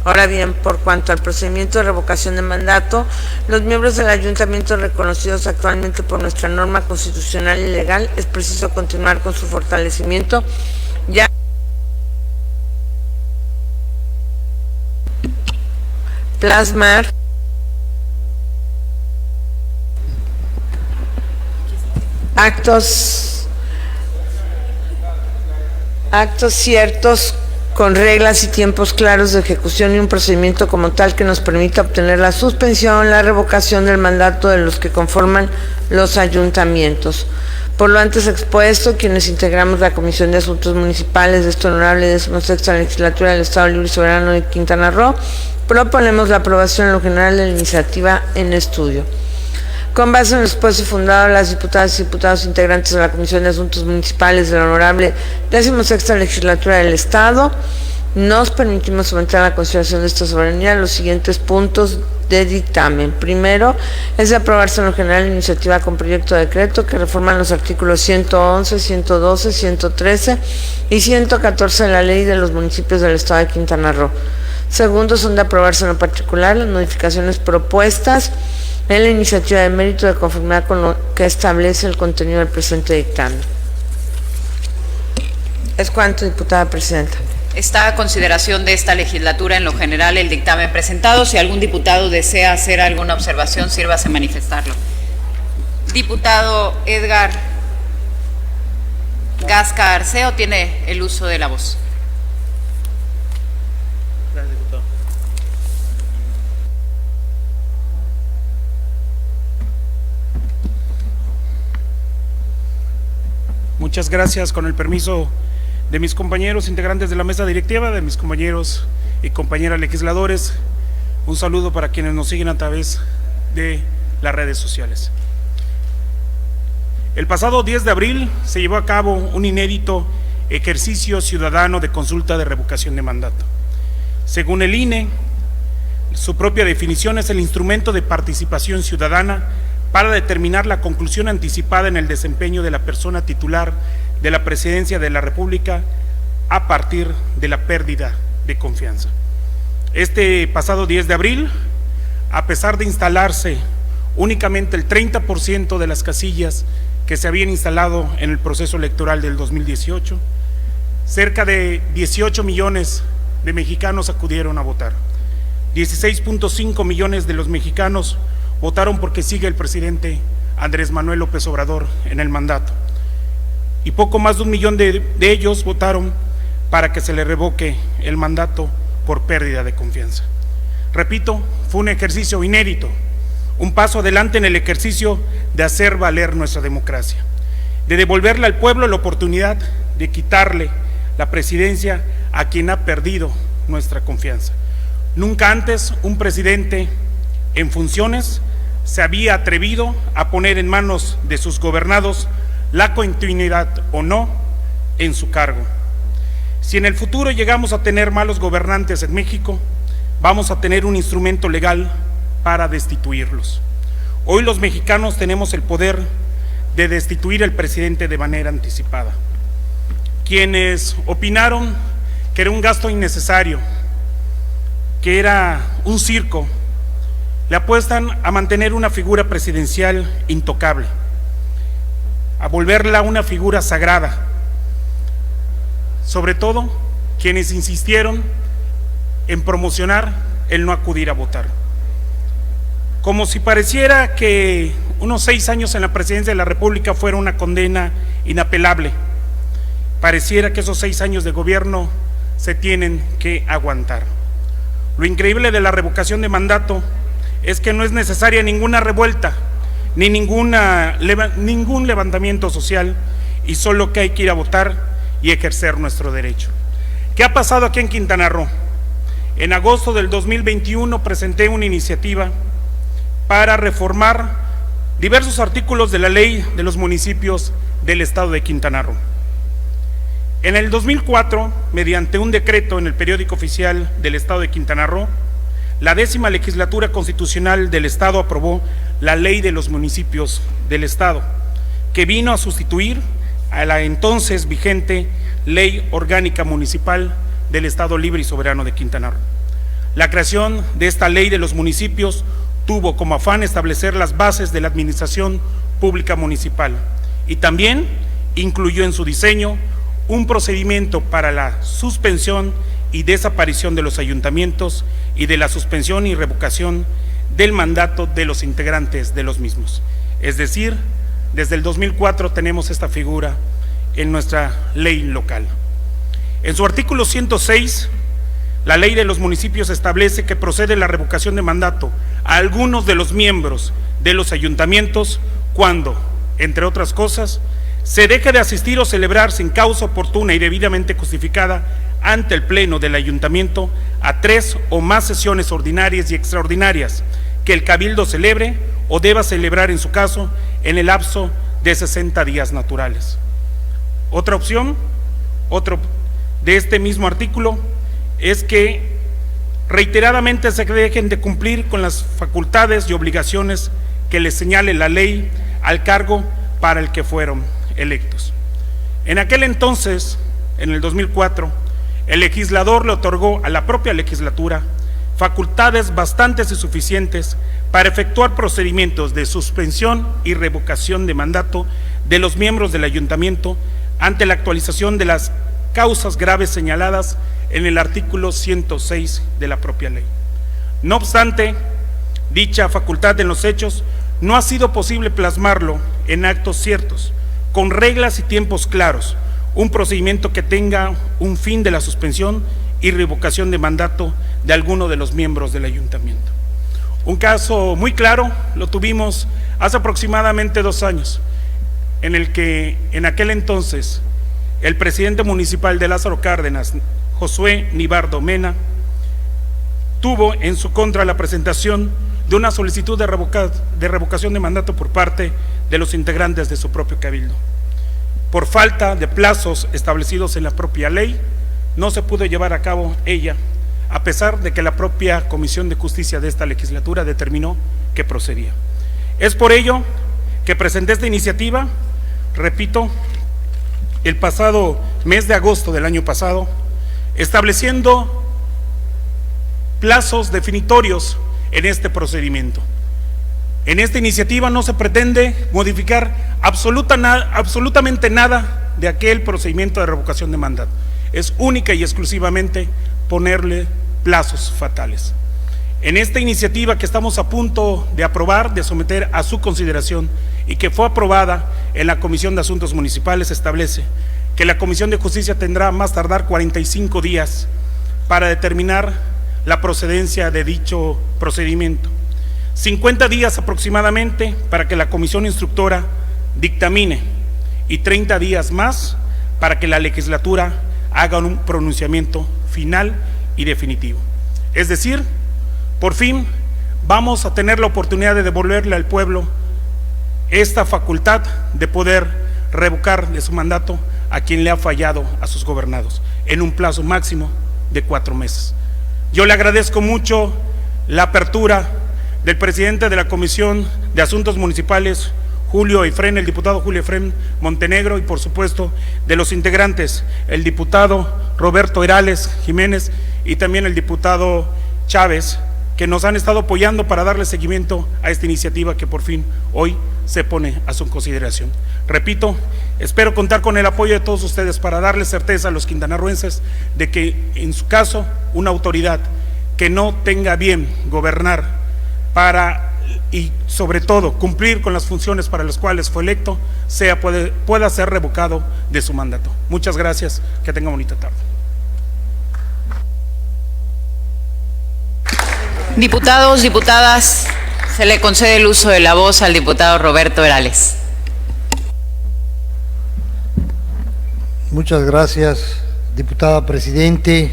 Ahora bien, por cuanto al procedimiento de revocación de mandato, los miembros del ayuntamiento reconocidos actualmente por nuestra norma constitucional y legal, es preciso continuar con su fortalecimiento, ya plasmar actos ciertos con reglas y tiempos claros de ejecución y un procedimiento como tal que nos permita obtener la suspensión, la revocación del mandato de los que conforman los ayuntamientos. Por lo antes expuesto, quienes integramos la Comisión de Asuntos Municipales de esta honorable 16ª Legislatura del Estado Libre y Soberano de Quintana Roo, proponemos la aprobación en lo general de la iniciativa en estudio. Con base en el expuesto fundado, las diputadas y diputados integrantes de la Comisión de Asuntos Municipales de la honorable 16ª Legislatura del Estado, nos permitimos someter a la consideración de esta soberanía los siguientes puntos de dictamen. Primero, es de aprobarse en lo general la iniciativa con proyecto de decreto que reforman los artículos 111, 112, 113 y 114 de la Ley de los Municipios del Estado de Quintana Roo. Segundo, son de aprobarse en lo particular las modificaciones propuestas en la iniciativa de mérito de conformidad con lo que establece el contenido del presente dictamen. Es cuanto, diputada presidenta. Está a consideración de esta legislatura en lo general el dictamen presentado. Si algún diputado desea hacer alguna observación, sírvase a manifestarlo. Diputado Edgar Gasca Arceo tiene el uso de la voz. Gracias, diputado. Muchas gracias. Con el permiso de mis compañeros integrantes de la mesa directiva, de mis compañeros y compañeras legisladores, un saludo para quienes nos siguen a través de las redes sociales. El pasado 10 de abril se llevó a cabo un inédito ejercicio ciudadano de consulta de revocación de mandato. Según el INE, su propia definición es el instrumento de participación ciudadana para determinar la conclusión anticipada en el desempeño de la persona titular de la Presidencia de la República a partir de la pérdida de confianza. Este pasado 10 de abril, a pesar de instalarse únicamente el 30% de las casillas que se habían instalado en el proceso electoral del 2018, cerca de 18 millones de mexicanos acudieron a votar. 16.5 millones de los mexicanos votaron porque sigue el presidente Andrés Manuel López Obrador en el mandato, y poco más de 1 millón de ellos votaron para que se le revoque el mandato por pérdida de confianza. Repito, fue un ejercicio inédito, un paso adelante en el ejercicio de hacer valer nuestra democracia, de devolverle al pueblo la oportunidad de quitarle la presidencia a quien ha perdido nuestra confianza. Nunca antes un presidente en funciones se había atrevido a poner en manos de sus gobernados la continuidad o no en su cargo. Si en el futuro llegamos a tener malos gobernantes en México, vamos a tener un instrumento legal para destituirlos. Hoy los mexicanos tenemos el poder de destituir al presidente de manera anticipada. Quienes opinaron que era un gasto innecesario, que era un circo, le apuestan a mantener una figura presidencial intocable, a volverla una figura sagrada. Sobre todo, quienes insistieron en promocionar el no acudir a votar. Como si pareciera que unos 6 años en la presidencia de la República fuera una condena inapelable. Pareciera que esos 6 años de gobierno se tienen que aguantar. Lo increíble de la revocación de mandato es que no es necesaria ninguna revuelta, ni ningún levantamiento social, y solo que hay que ir a votar y ejercer nuestro derecho. ¿Qué ha pasado aquí en Quintana Roo? En agosto del 2021 presenté una iniciativa para reformar diversos artículos de la Ley de los Municipios del Estado de Quintana Roo. En el 2004, mediante un decreto en el Periódico Oficial del Estado de Quintana Roo, la 10ª Legislatura Constitucional del Estado aprobó la Ley de los Municipios del Estado, que vino a sustituir a la entonces vigente Ley Orgánica Municipal del Estado Libre y Soberano de Quintana Roo. La creación de esta Ley de los Municipios tuvo como afán establecer las bases de la administración pública municipal y también incluyó en su diseño un procedimiento para la suspensión y desaparición de los ayuntamientos y de la suspensión y revocación del mandato de los integrantes de los mismos. Es decir, desde el 2004 tenemos esta figura en nuestra ley local. En su artículo 106, la Ley de los Municipios establece que procede la revocación de mandato a algunos de los miembros de los ayuntamientos cuando, entre otras cosas, se deje de asistir o celebrar sin causa oportuna y debidamente justificada ante el Pleno del Ayuntamiento a 3 o más sesiones ordinarias y extraordinarias que el Cabildo celebre o deba celebrar en su caso en el lapso de 60 días naturales. Otra opción, de este mismo artículo, es que reiteradamente se dejen de cumplir con las facultades y obligaciones que les señale la ley al cargo para el que fueron electos. En aquel entonces, en el 2004, el legislador le otorgó a la propia legislatura facultades bastantes y suficientes para efectuar procedimientos de suspensión y revocación de mandato de los miembros del ayuntamiento ante la actualización de las causas graves señaladas en el artículo 106 de la propia ley. No obstante, dicha facultad en los hechos no ha sido posible plasmarlo en actos ciertos, con reglas y tiempos claros, un procedimiento que tenga un fin de la suspensión y revocación de mandato de alguno de los miembros del ayuntamiento. Un caso muy claro lo tuvimos hace aproximadamente 2 años, en el que en aquel entonces el presidente municipal de Lázaro Cárdenas, Josué Nibardo Mena, tuvo en su contra la presentación de una solicitud de revocación de mandato por parte de los integrantes de su propio cabildo. Por falta de plazos establecidos en la propia ley, no se pudo llevar a cabo ella, a pesar de que la propia Comisión de Justicia de esta legislatura determinó que procedía. Es por ello que presenté esta iniciativa, repito, el pasado mes de agosto del año pasado, estableciendo plazos definitorios en este procedimiento. En esta iniciativa no se pretende modificar absolutamente nada de aquel procedimiento de revocación de mandato. Es única y exclusivamente ponerle plazos fatales. En esta iniciativa que estamos a punto de aprobar, de someter a su consideración y que fue aprobada en la Comisión de Asuntos Municipales, establece que la Comisión de Justicia tendrá más tardar 45 días para determinar la procedencia de dicho procedimiento, 50 días aproximadamente para que la Comisión Instructora dictamine y 30 días más para que la legislatura haga un pronunciamiento final y definitivo. Es decir, por fin vamos a tener la oportunidad de devolverle al pueblo esta facultad de poder revocar de su mandato a quien le ha fallado a sus gobernados en un plazo máximo de 4 meses. Yo le agradezco mucho la apertura del presidente de la Comisión de Asuntos Municipales, el diputado Julio Efrén Montenegro, y por supuesto de los integrantes, el diputado Roberto Herales Jiménez y también el diputado Chávez, que nos han estado apoyando para darle seguimiento a esta iniciativa que por fin hoy se pone a su consideración. Repito, espero contar con el apoyo de todos ustedes para darle certeza a los quintanarroenses de que en su caso una autoridad que no tenga bien gobernar y sobre todo cumplir con las funciones para las cuales fue electo, pueda ser revocado de su mandato. Muchas gracias, que tenga bonita tarde. Diputados, diputadas, se le concede el uso de la voz al diputado Roberto Herales. Muchas gracias, diputada presidente,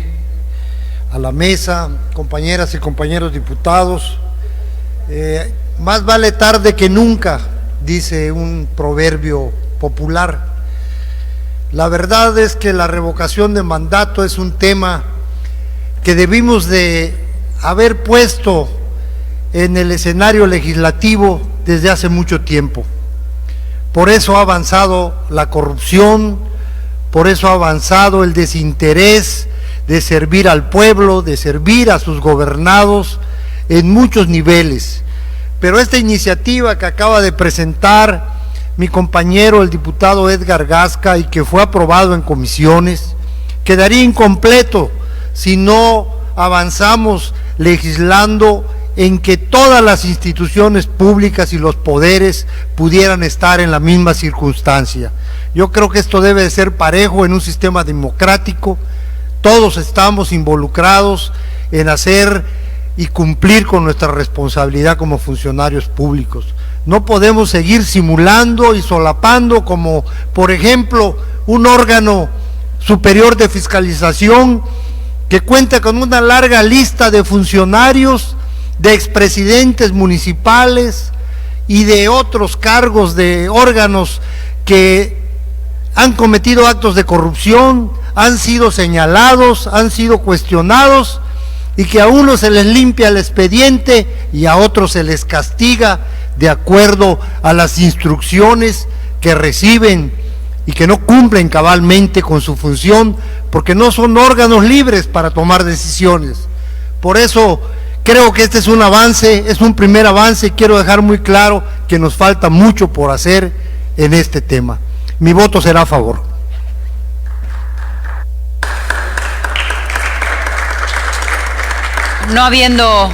a la mesa, compañeras y compañeros diputados. Más vale tarde que nunca, dice un proverbio popular. La verdad es que la revocación de mandato es un tema que debimos de haber puesto en el escenario legislativo desde hace mucho tiempo. Por eso ha avanzado la corrupción, por eso ha avanzado el desinterés de servir al pueblo, de servir a sus gobernados en muchos niveles. Pero esta iniciativa que acaba de presentar mi compañero el diputado Edgar Gasca y que fue aprobado en comisiones, quedaría incompleto si no avanzamos legislando en que todas las instituciones públicas y los poderes pudieran estar en la misma circunstancia. Yo creo que esto debe de ser parejo en un sistema democrático. Todos estamos involucrados en hacer y cumplir con nuestra responsabilidad como funcionarios públicos. No podemos seguir simulando y solapando como, por ejemplo, un órgano superior de fiscalización que cuenta con una larga lista de funcionarios, de expresidentes municipales y de otros cargos de órganos que han cometido actos de corrupción, han sido señalados, han sido cuestionados, y que a unos se les limpia el expediente y a otros se les castiga de acuerdo a las instrucciones que reciben y que no cumplen cabalmente con su función, porque no son órganos libres para tomar decisiones. Por eso creo que este es un avance, es un primer avance, y quiero dejar muy claro que nos falta mucho por hacer en este tema. Mi voto será a favor. No habiendo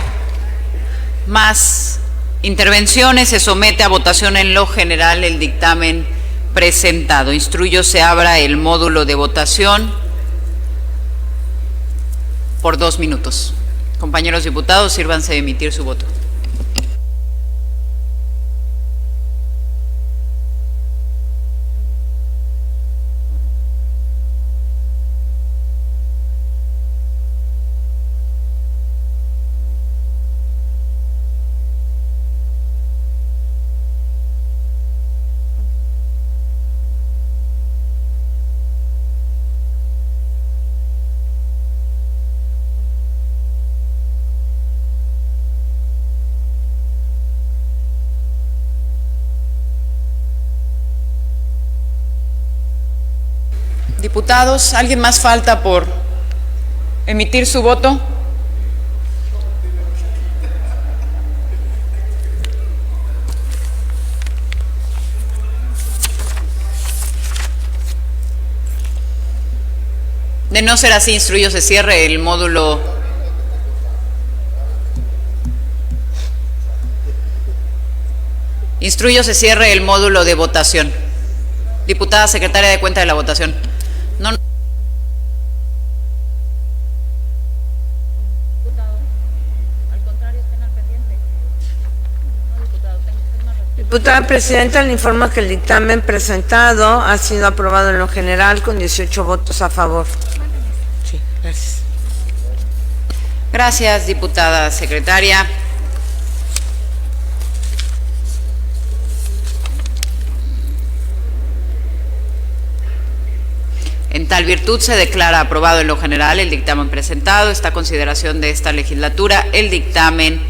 más intervenciones, se somete a votación en lo general el dictamen presentado. Instruyo se abra el módulo de votación por 2 minutos. Compañeros diputados, sírvanse de emitir su voto. Diputados, ¿alguien más falta por emitir su voto? De no ser así, instruyo se cierre el módulo. Instruyo se cierre el módulo de votación. Diputada secretaria de cuenta de la votación. No. Diputada presidenta, le informo que el dictamen presentado ha sido aprobado en lo general con 18 votos a favor. Sí, gracias. Gracias, diputada secretaria. En tal virtud se declara aprobado en lo general el dictamen presentado. Está a consideración de esta legislatura el dictamen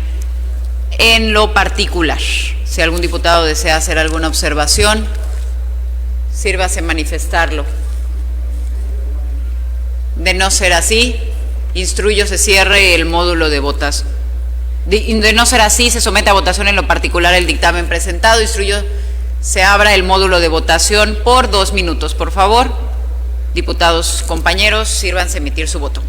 en lo particular. Si algún diputado desea hacer alguna observación, sírvase manifestarlo. De no ser así, instruyo se cierre el módulo de votación. De no ser así, se somete a votación en lo particular el dictamen presentado. Instruyo se abra el módulo de votación por 2 minutos, por favor. Diputados, compañeros, sírvanse a emitir su voto.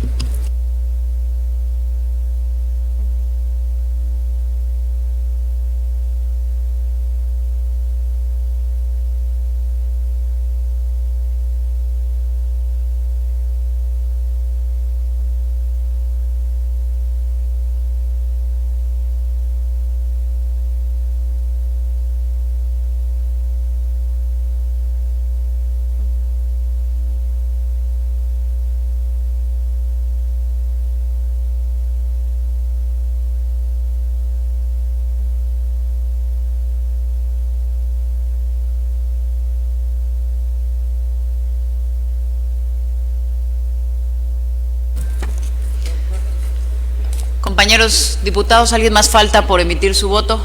Compañeros diputados, ¿alguien más falta por emitir su voto?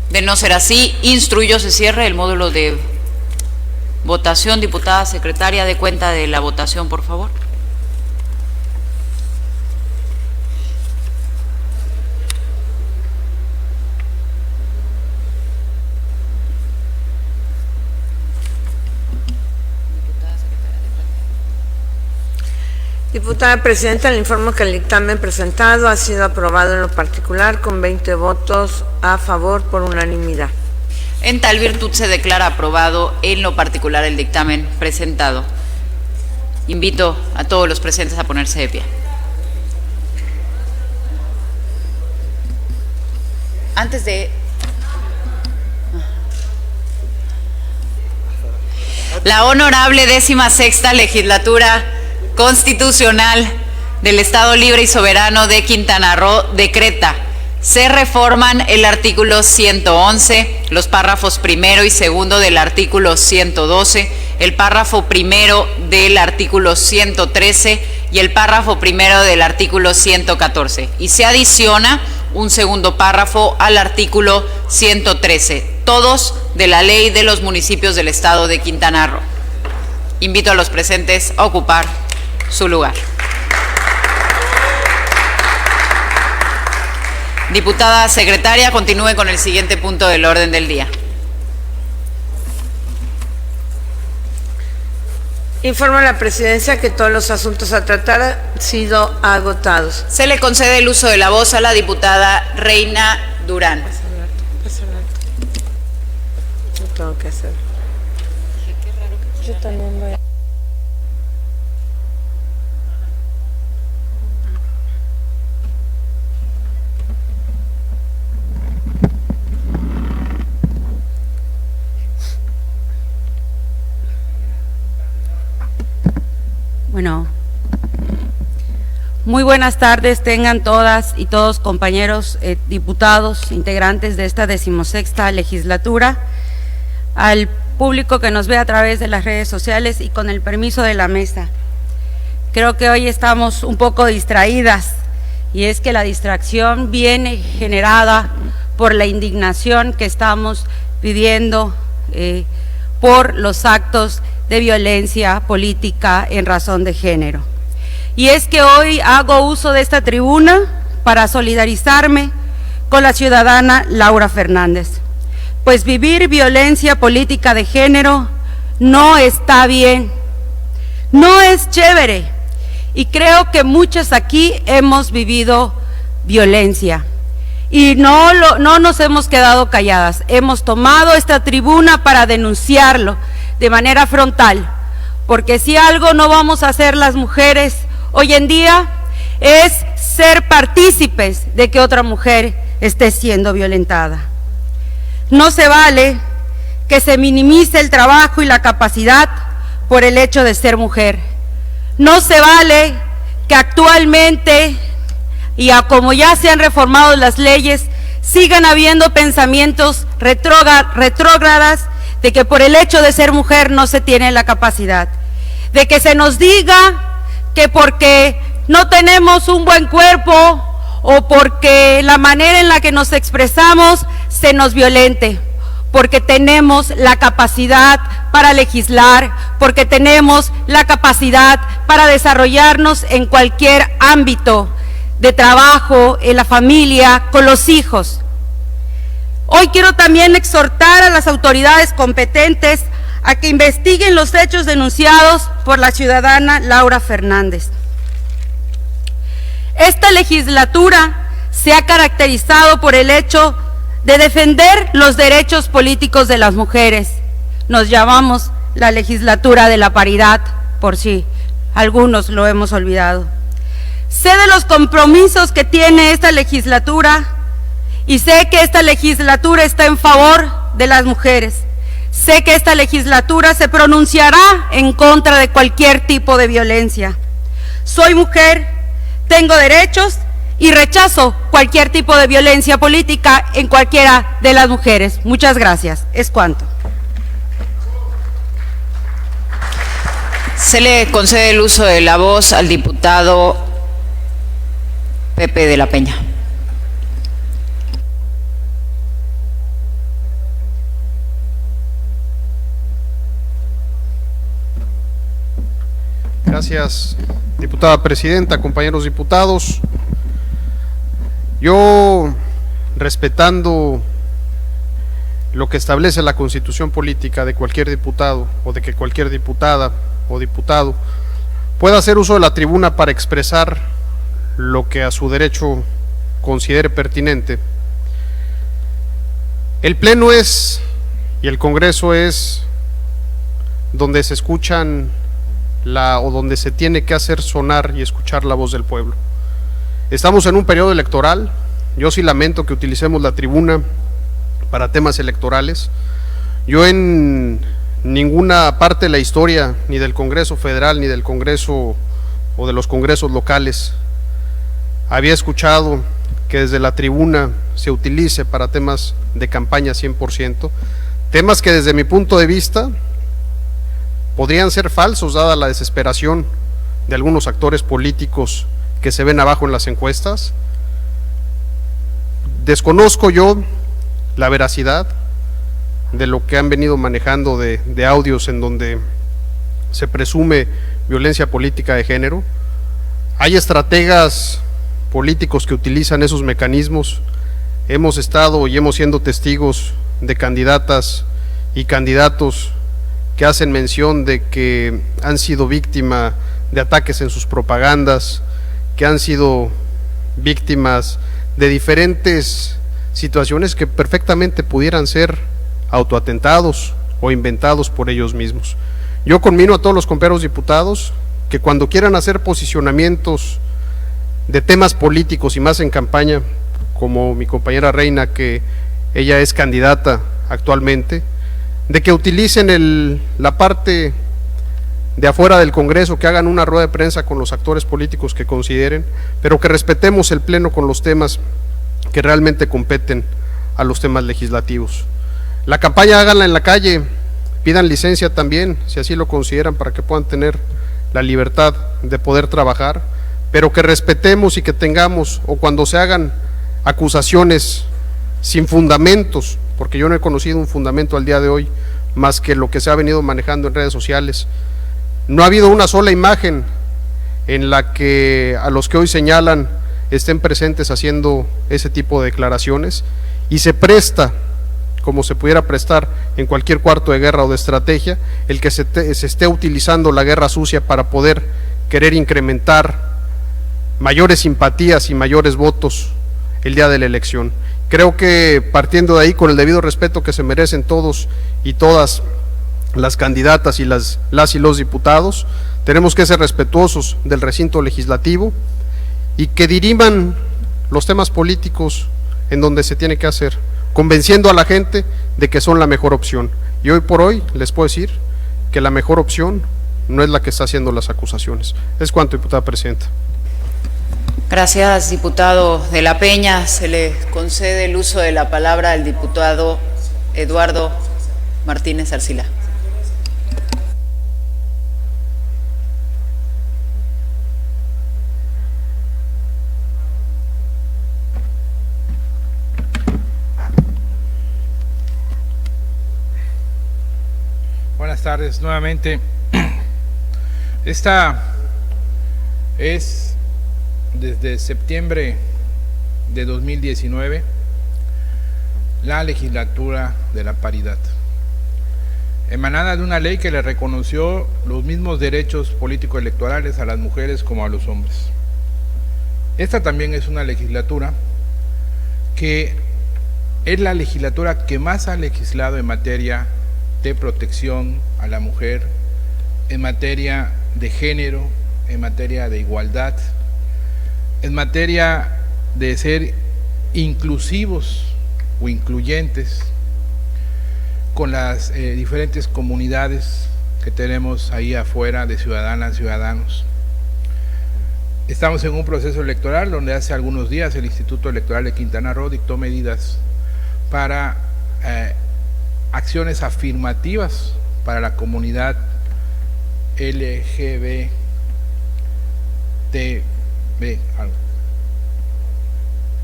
De no ser así, instruyo se cierre el módulo de votación. Diputada secretaria, dé cuenta de la votación, por favor. Diputada Presidenta, le informo que el dictamen presentado ha sido aprobado en lo particular con 20 votos a favor por unanimidad. En tal virtud se declara aprobado en lo particular el dictamen presentado. Invito a todos los presentes a ponerse de pie. Antes de... La honorable 16ª legislatura constitucional del Estado Libre y Soberano de Quintana Roo decreta: se reforman el artículo 111, los párrafos primero y segundo del artículo 112, el párrafo primero del artículo 113 y el párrafo primero del artículo 114. Y se adiciona un segundo párrafo al artículo 113, todos de la Ley de los Municipios del Estado de Quintana Roo. Invito a los presentes a ocupar su lugar. Diputada secretaria, continúe con el siguiente punto del orden del día. Informo a la Presidencia que todos los asuntos a tratar han sido agotados. Se le concede el uso de la voz a la diputada Reina Durán. Yo tengo que hacer. Yo también voy a... Bueno, muy buenas tardes tengan todas y todos compañeros diputados, integrantes de esta 16ª legislatura, al público que nos ve a través de las redes sociales y con el permiso de la mesa. Creo que hoy estamos un poco distraídas y es que la distracción viene generada por la indignación que estamos viviendo por los actos de violencia política en razón de género. Y es que hoy hago uso de esta tribuna para solidarizarme con la ciudadana Laura Fernández, pues vivir violencia política de género no está bien, no es chévere, y creo que muchos aquí hemos vivido violencia y no nos hemos quedado calladas, hemos tomado esta tribuna para denunciarlo de manera frontal, porque si algo no vamos a hacer las mujeres hoy en día es ser partícipes de que otra mujer esté siendo violentada. No se vale que se minimice el trabajo y la capacidad por el hecho de ser mujer. No se vale que actualmente, y a como ya se han reformado las leyes, sigan habiendo pensamientos retrógradas de que por el hecho de ser mujer no se tiene la capacidad, de que se nos diga que porque no tenemos un buen cuerpo o porque la manera en la que nos expresamos se nos violente, porque tenemos la capacidad para legislar, porque tenemos la capacidad para desarrollarnos en cualquier ámbito de trabajo, en la familia, con los hijos. Hoy quiero también exhortar a las autoridades competentes a que investiguen los hechos denunciados por la ciudadana Laura Fernández. Esta legislatura se ha caracterizado por el hecho de defender los derechos políticos de las mujeres. Nos llamamos la legislatura de la paridad, por si algunos lo hemos olvidado. Sé de los compromisos que tiene esta legislatura y sé que esta legislatura está en favor de las mujeres. Sé que esta legislatura se pronunciará en contra de cualquier tipo de violencia. Soy mujer, tengo derechos y rechazo cualquier tipo de violencia política en cualquiera de las mujeres. Muchas gracias. Es cuanto. Se le concede el uso de la voz al diputado Pepe de la Peña. Gracias, diputada presidenta, compañeros diputados. Yo, respetando lo que establece la Constitución política de cualquier diputado o de que cualquier diputada o diputado pueda hacer uso de la tribuna para expresar lo que a su derecho considere pertinente, el Pleno es y el Congreso es donde se escuchan o donde se tiene que hacer sonar y escuchar la voz del pueblo. Estamos en un periodo electoral. Yo sí lamento que utilicemos la tribuna para temas electorales. Yo en ninguna parte de la historia, ni del Congreso Federal, ni del Congreso o de los congresos locales, había escuchado que desde la tribuna se utilice para temas de campaña 100%, temas que desde mi punto de vista podrían ser falsos dada la desesperación de algunos actores políticos que se ven abajo en las encuestas. Desconozco yo la veracidad de lo que han venido manejando de audios en donde se presume violencia política de género. Hay estrategas políticos que utilizan esos mecanismos. Hemos estado y hemos sido testigos de candidatas y candidatos que hacen mención de que han sido víctima de ataques en sus propagandas, que han sido víctimas de diferentes situaciones que perfectamente pudieran ser autoatentados o inventados por ellos mismos. Yo conmino a todos los compañeros diputados que cuando quieran hacer posicionamientos de temas políticos y más en campaña, como mi compañera Reina, que ella es candidata actualmente, de que utilicen la parte de afuera del Congreso, que hagan una rueda de prensa con los actores políticos que consideren, pero que respetemos el Pleno con los temas que realmente competen a los temas legislativos. La campaña háganla en la calle, pidan licencia también, si así lo consideran, para que puedan tener la libertad de poder trabajar, pero que respetemos y que tengamos, o cuando se hagan acusaciones sin fundamentos, porque yo no he conocido un fundamento al día de hoy, más que lo que se ha venido manejando en redes sociales. No ha habido una sola imagen en la que a los que hoy señalan estén presentes haciendo ese tipo de declaraciones, y se presta, como se pudiera prestar en cualquier cuarto de guerra o de estrategia, el que se esté utilizando la guerra sucia para poder querer incrementar mayores simpatías y mayores votos el día de la elección. Creo que partiendo de ahí, con el debido respeto que se merecen todos y todas las candidatas y las y los diputados, tenemos que ser respetuosos del recinto legislativo y que diriman los temas políticos en donde se tiene que hacer, convenciendo a la gente de que son la mejor opción. Y hoy por hoy les puedo decir que la mejor opción no es la que está haciendo las acusaciones. Es cuanto, diputada presidenta. Gracias, diputado de la Peña. Se le concede el uso de la palabra al diputado Eduardo Martínez Arcila. Buenas tardes nuevamente. Esta es desde septiembre de 2019 la legislatura de la paridad, emanada de una ley que le reconoció los mismos derechos políticos electorales a las mujeres como a los hombres. Esta también es una legislatura que es la legislatura que más ha legislado en materia de protección a la mujer, en materia de género, en materia de igualdad, en materia de ser inclusivos o incluyentes con las diferentes comunidades que tenemos ahí afuera de ciudadanas, ciudadanos. Estamos en un proceso electoral donde hace algunos días el Instituto Electoral de Quintana Roo dictó medidas para acciones afirmativas para la comunidad LGBTB,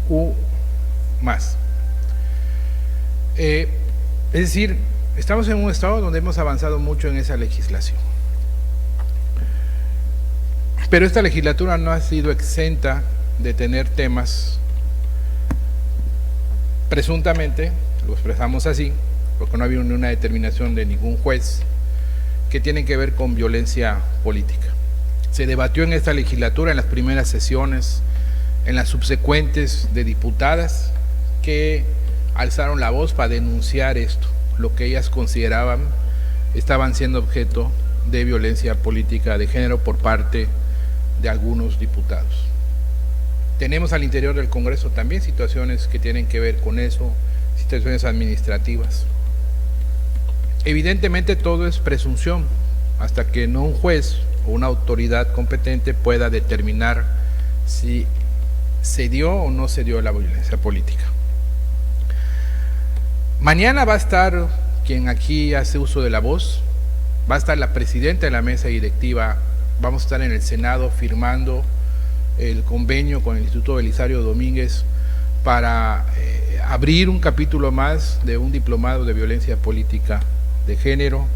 u más. Es decir, estamos en un estado donde hemos avanzado mucho en esa legislación. Pero esta legislatura no ha sido exenta de tener temas, presuntamente, lo expresamos así, porque no ha habido ni una determinación de ningún juez, que tienen que ver con violencia política. Se debatió en esta legislatura, en las primeras sesiones, en las subsecuentes, de diputadas que alzaron la voz para denunciar esto, lo que ellas consideraban estaban siendo objeto de violencia política de género por parte de algunos diputados. Tenemos al interior del Congreso también situaciones que tienen que ver con eso, situaciones administrativas. Evidentemente todo es presunción, hasta que no un juez o una autoridad competente pueda determinar si se dio o no se dio la violencia política. Mañana va a estar quien aquí hace uso de la voz, va a estar la presidenta de la mesa directiva, vamos a estar en el Senado firmando el convenio con el Instituto Belisario Domínguez para abrir un capítulo más de un diplomado de violencia política de género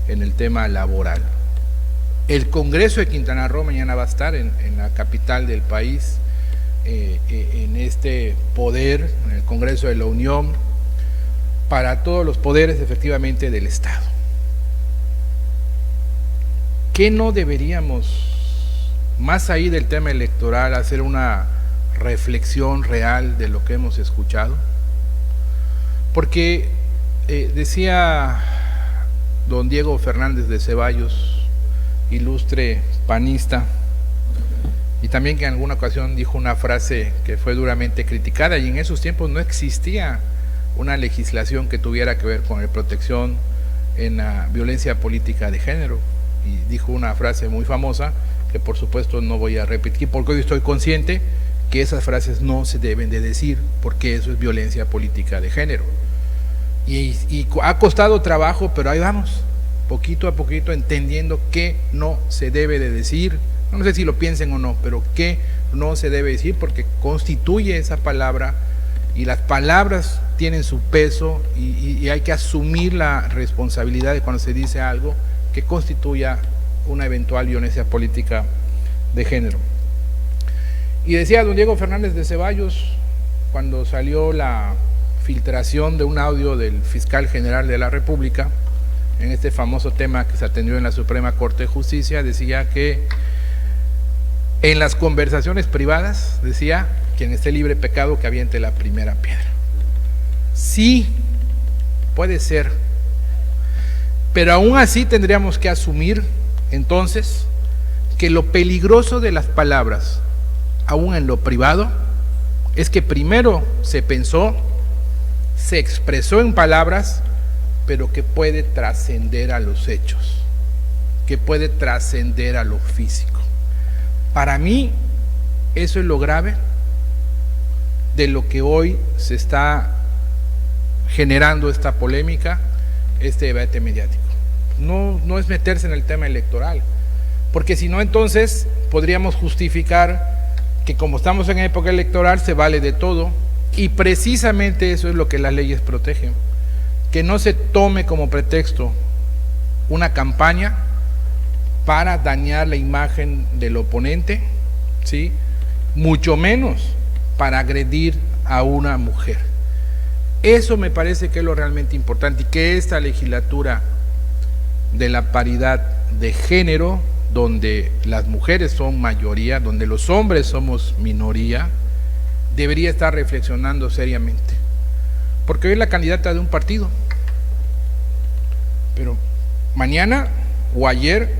en el tema laboral. El Congreso de Quintana Roo mañana va a estar en la capital del país, en este poder, en el Congreso de la Unión, para todos los poderes efectivamente del Estado. ¿Qué no deberíamos, más ahí del tema electoral, hacer una reflexión real de lo que hemos escuchado? Porque decía don Diego Fernández de Ceballos, ilustre panista, y también que en alguna ocasión dijo una frase que fue duramente criticada, y en esos tiempos no existía una legislación que tuviera que ver con la protección en la violencia política de género, y dijo una frase muy famosa que por supuesto no voy a repetir porque hoy estoy consciente que esas frases no se deben de decir porque eso es violencia política de género, y ha costado trabajo, pero ahí vamos, poquito a poquito entendiendo qué no se debe de decir. No sé si lo piensen o no, pero qué no se debe decir, porque constituye esa palabra, y las palabras tienen su peso, y hay que asumir la responsabilidad de cuando se dice algo que constituya una eventual violencia política de género. Y decía don Diego Fernández de Ceballos, cuando salió la filtración de un audio del fiscal general de la República, en este famoso tema que se atendió en la Suprema Corte de Justicia, decía que en las conversaciones privadas, decía, quien esté libre de pecado que aviente la primera piedra. Sí, puede ser, pero aún así tendríamos que asumir entonces que lo peligroso de las palabras, aún en lo privado, es que primero se pensó, se expresó en palabras, pero que puede trascender a los hechos, que puede trascender a lo físico. Para mí, eso es lo grave de lo que hoy se está generando esta polémica, este debate mediático. No es meterse en el tema electoral, porque si no, entonces podríamos justificar que como estamos en época electoral se vale de todo, y precisamente eso es lo que las leyes protegen, que no se tome como pretexto una campaña para dañar la imagen del oponente, ¿sí? Mucho menos para agredir a una mujer. Eso me parece que es lo realmente importante, y que esta legislatura de la paridad de género, donde las mujeres son mayoría, donde los hombres somos minoría, debería estar reflexionando seriamente, porque hoy es la candidata de un partido, pero mañana o ayer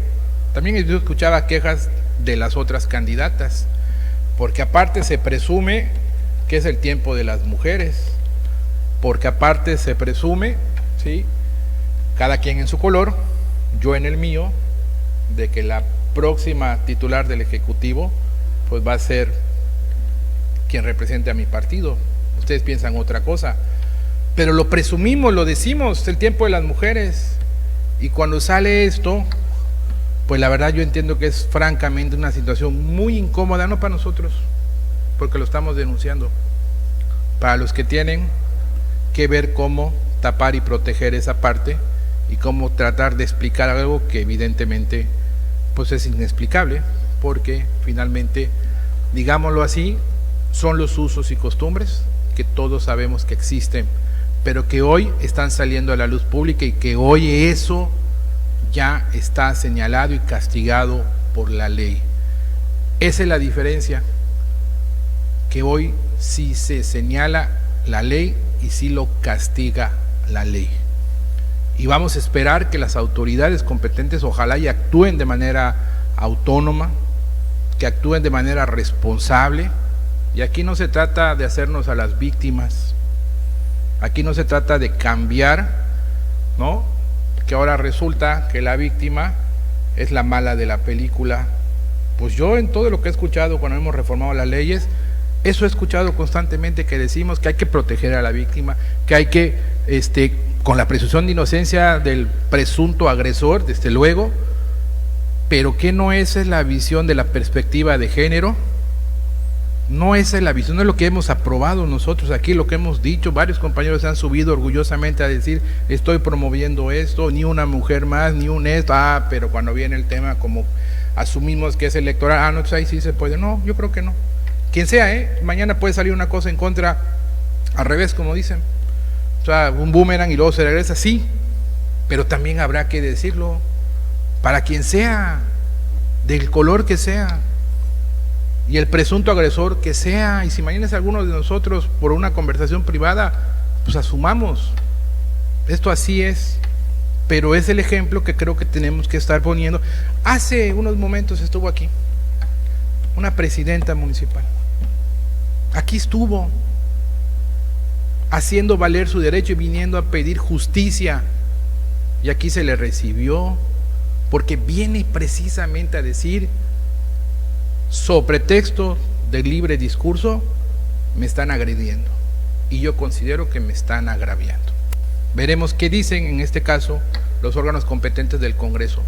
también yo escuchaba quejas de las otras candidatas, porque aparte se presume que es el tiempo de las mujeres, porque aparte se presume, ¿sí?, cada quien en su color, yo en el mío, de que la próxima titular del Ejecutivo pues va a ser quien represente a mi partido. Ustedes piensan otra cosa, pero lo presumimos, lo decimos, es el tiempo de las mujeres, y cuando sale esto, pues la verdad yo entiendo que es francamente una situación muy incómoda, no para nosotros, porque lo estamos denunciando, para los que tienen que ver cómo tapar y proteger esa parte y cómo tratar de explicar algo que evidentemente pues es inexplicable, porque finalmente, digámoslo así, son los usos y costumbres que todos sabemos que existen, pero que hoy están saliendo a la luz pública y que hoy eso ya está señalado y castigado por la ley. Esa es la diferencia, que hoy sí se señala la ley y sí lo castiga la ley. Y vamos a esperar que las autoridades competentes ojalá y actúen de manera autónoma, que actúen de manera responsable. Y aquí no se trata de hacernos a las víctimas, aquí no se trata de cambiar, ¿no? Que ahora resulta que la víctima es la mala de la película. Pues yo en todo lo que he escuchado cuando hemos reformado las leyes, eso he escuchado constantemente, que decimos que hay que proteger a la víctima, que hay que, con la presunción de inocencia del presunto agresor, desde luego, pero que no esa es la visión de la perspectiva de género. No esa es la visión, no es lo que hemos aprobado nosotros aquí, lo que hemos dicho. Varios compañeros se han subido orgullosamente a decir, estoy promoviendo esto, ni una mujer más, ni un esto. Pero cuando viene el tema, como asumimos que es electoral, no, pues ahí sí se puede. No, yo creo que no. Quien sea, mañana puede salir una cosa en contra, al revés, como dicen. O sea, un boomerang y luego se regresa, sí, pero también habrá que decirlo, para quien sea, del color que sea, y el presunto agresor que sea. Y si mañana es alguno de nosotros por una conversación privada, pues asumamos, esto así es, pero es el ejemplo que creo que tenemos que estar poniendo. Hace unos momentos estuvo aquí una presidenta municipal, aquí estuvo haciendo valer su derecho y viniendo a pedir justicia, y aquí se le recibió, porque viene precisamente a decir, sobre pretexto de libre discurso, me están agrediendo, y yo considero que me están agraviando. Veremos qué dicen en este caso los órganos competentes del Congreso,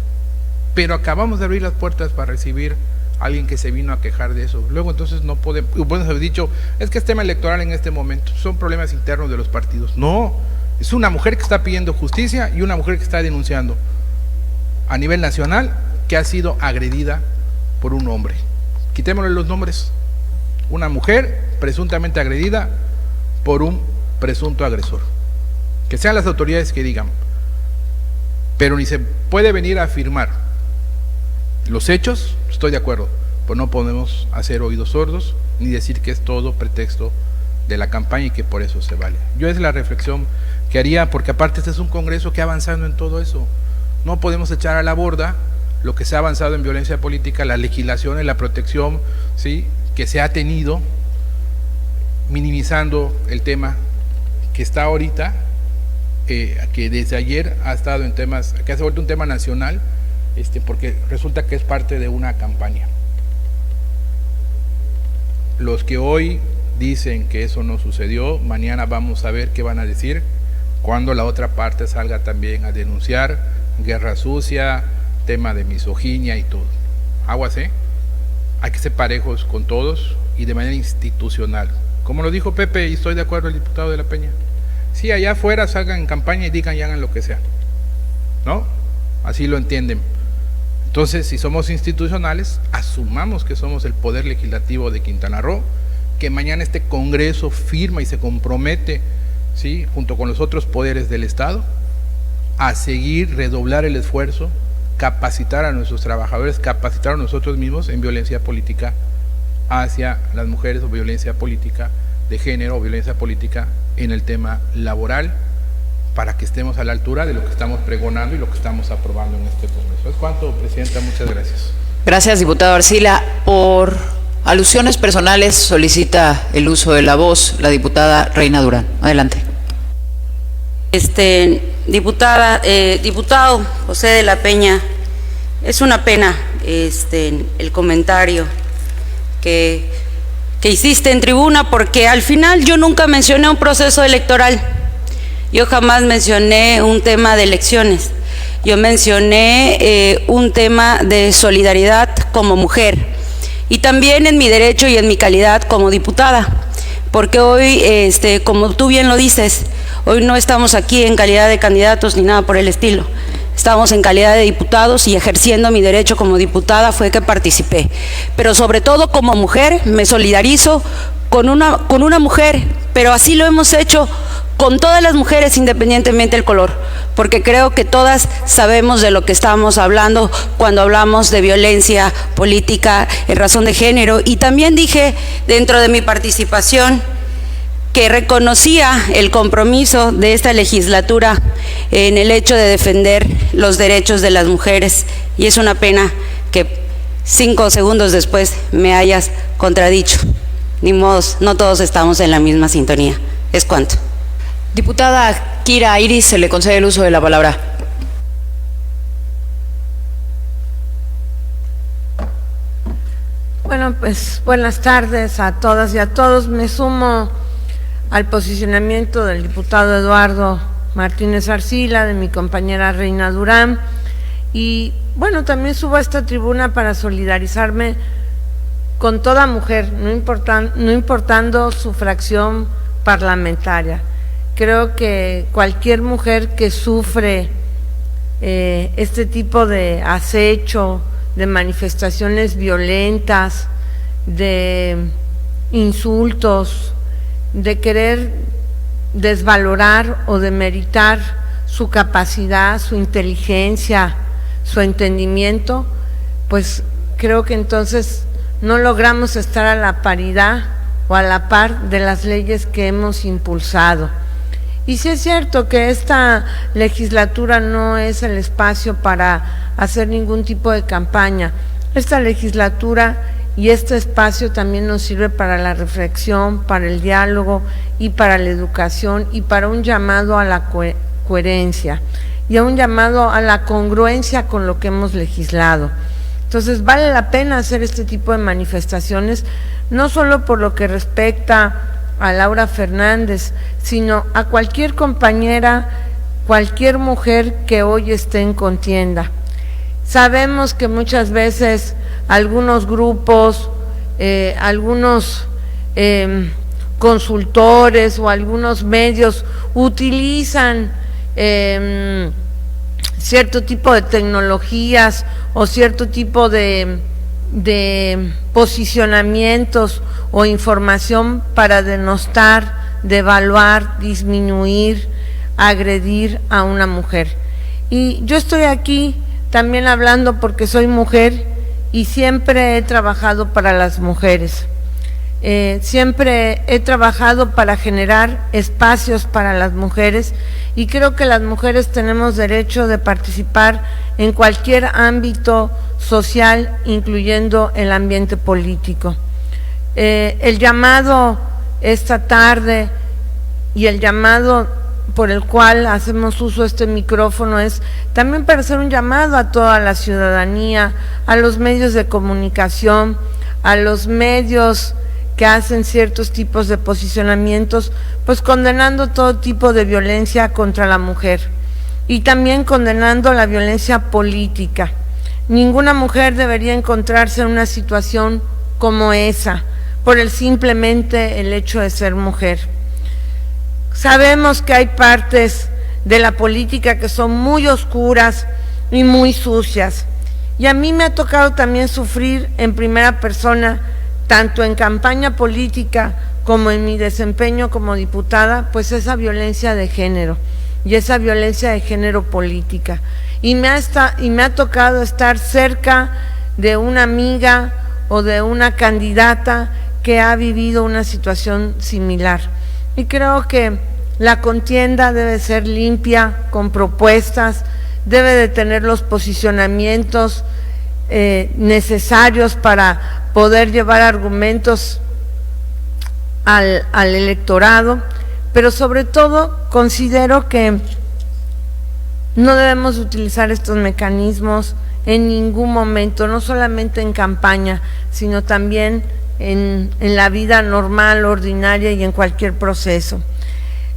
pero acabamos de abrir las puertas para recibir a alguien que se vino a quejar de eso. Luego entonces no podemos, bueno, se ha dicho, es que es tema electoral en este momento, son problemas internos de los partidos. No, es una mujer que está pidiendo justicia y una mujer que está denunciando a nivel nacional que ha sido agredida por un hombre. Quitémosle los nombres. Una mujer presuntamente agredida por un presunto agresor. Que sean las autoridades que digan. Pero ni se puede venir a afirmar los hechos, estoy de acuerdo, pues no podemos hacer oídos sordos ni decir que es todo pretexto de la campaña y que por eso se vale. Yo es la reflexión que haría, porque aparte este es un Congreso que ha avanzado en todo eso. No podemos echar a la borda lo que se ha avanzado en violencia política, la legislación y la protección, ¿sí?, que se ha tenido, minimizando el tema que está ahorita, que desde ayer ha estado en temas, que ha vuelto un tema nacional, porque resulta que es parte de una campaña. Los que hoy dicen que eso no sucedió, mañana vamos a ver qué van a decir cuando la otra parte salga también a denunciar guerra sucia, tema de misoginia y todo. Aguas, hay que ser parejos con todos y de manera institucional. Como lo dijo Pepe, y estoy de acuerdo, el diputado de la Peña. Sí, allá afuera salgan en campaña y digan y hagan lo que sea, ¿no? Así lo entienden. Entonces, si somos institucionales, asumamos que somos el poder legislativo de Quintana Roo, que mañana este Congreso firma y se compromete, ¿sí?, junto con los otros poderes del Estado, a seguir, redoblar el esfuerzo, capacitar a nuestros trabajadores, capacitar a nosotros mismos en violencia política hacia las mujeres, o violencia política de género, o violencia política en el tema laboral, para que estemos a la altura de lo que estamos pregonando y lo que estamos aprobando en este Congreso. Es cuanto, Presidenta, muchas gracias. Gracias, diputado Arcila. Por alusiones personales solicita el uso de la voz la diputada Reina Durán. Adelante. Diputado José de la Peña, es una pena el comentario que hiciste en tribuna, porque al final yo nunca mencioné un proceso electoral, yo jamás mencioné un tema de elecciones, yo mencioné un tema de solidaridad como mujer y también en mi derecho y en mi calidad como diputada. porque hoy, como tú bien lo dices, hoy no estamos aquí en calidad de candidatos ni nada por el estilo. Estamos en calidad de diputados y ejerciendo mi derecho como diputada fue que participé. Pero sobre todo como mujer me solidarizo con una mujer, pero así lo hemos hecho con todas las mujeres independientemente del color, porque creo que todas sabemos de lo que estamos hablando cuando hablamos de violencia política en razón de género. Y también dije dentro de mi participación que reconocía el compromiso de esta legislatura en el hecho de defender los derechos de las mujeres, y es una pena que 5 segundos después me hayas contradicho. Ni modos, no todos estamos en la misma sintonía. Es cuanto. Diputada Kira Iris, se le concede el uso de la palabra. Bueno, pues buenas tardes a todas y a todos. Me sumo al posicionamiento del diputado Eduardo Martínez Arcila, de mi compañera Reina Durán, y bueno, también subo a esta tribuna para solidarizarme con toda mujer, no importando su fracción parlamentaria. Creo que cualquier mujer que sufre este tipo de acecho, de manifestaciones violentas, de insultos, de querer desvalorar o demeritar su capacidad, su inteligencia, su entendimiento, pues creo que entonces no logramos estar a la paridad o a la par de las leyes que hemos impulsado. Y sí es cierto que esta legislatura no es el espacio para hacer ningún tipo de campaña. Esta legislatura y este espacio también nos sirve para la reflexión, para el diálogo y para la educación, y para un llamado a la coherencia y a un llamado a la congruencia con lo que hemos legislado. Entonces vale la pena hacer este tipo de manifestaciones, no solo por lo que respecta a Laura Fernández, sino a cualquier compañera, cualquier mujer que hoy esté en contienda. Sabemos que muchas veces algunos grupos, algunos consultores o algunos medios utilizan cierto tipo de tecnologías o cierto tipo de posicionamientos o información para denostar, devaluar, disminuir, agredir a una mujer. Y yo estoy aquí también hablando porque soy mujer y siempre he trabajado para las mujeres. Siempre he trabajado para generar espacios para las mujeres, y creo que las mujeres tenemos derecho de participar en cualquier ámbito social, incluyendo el ambiente político. El llamado esta tarde y el llamado por el cual hacemos uso de este micrófono es también para hacer un llamado a toda la ciudadanía, a los medios de comunicación, a los medios que hacen ciertos tipos de posicionamientos, pues condenando todo tipo de violencia contra la mujer y también condenando la violencia política. Ninguna mujer debería encontrarse en una situación como esa, por simplemente el hecho de ser mujer. Sabemos que hay partes de la política que son muy oscuras y muy sucias, y a mí me ha tocado también sufrir en primera persona, tanto en campaña política como en mi desempeño como diputada, pues esa violencia de género y esa violencia de género política. Y me ha tocado estar cerca de una amiga o de una candidata que ha vivido una situación similar. Y creo que la contienda debe ser limpia, con propuestas, debe de tener los posicionamientos necesarios para poder llevar argumentos al electorado, pero sobre todo considero que no debemos utilizar estos mecanismos en ningún momento, no solamente en campaña, sino también en la vida normal, ordinaria y en cualquier proceso.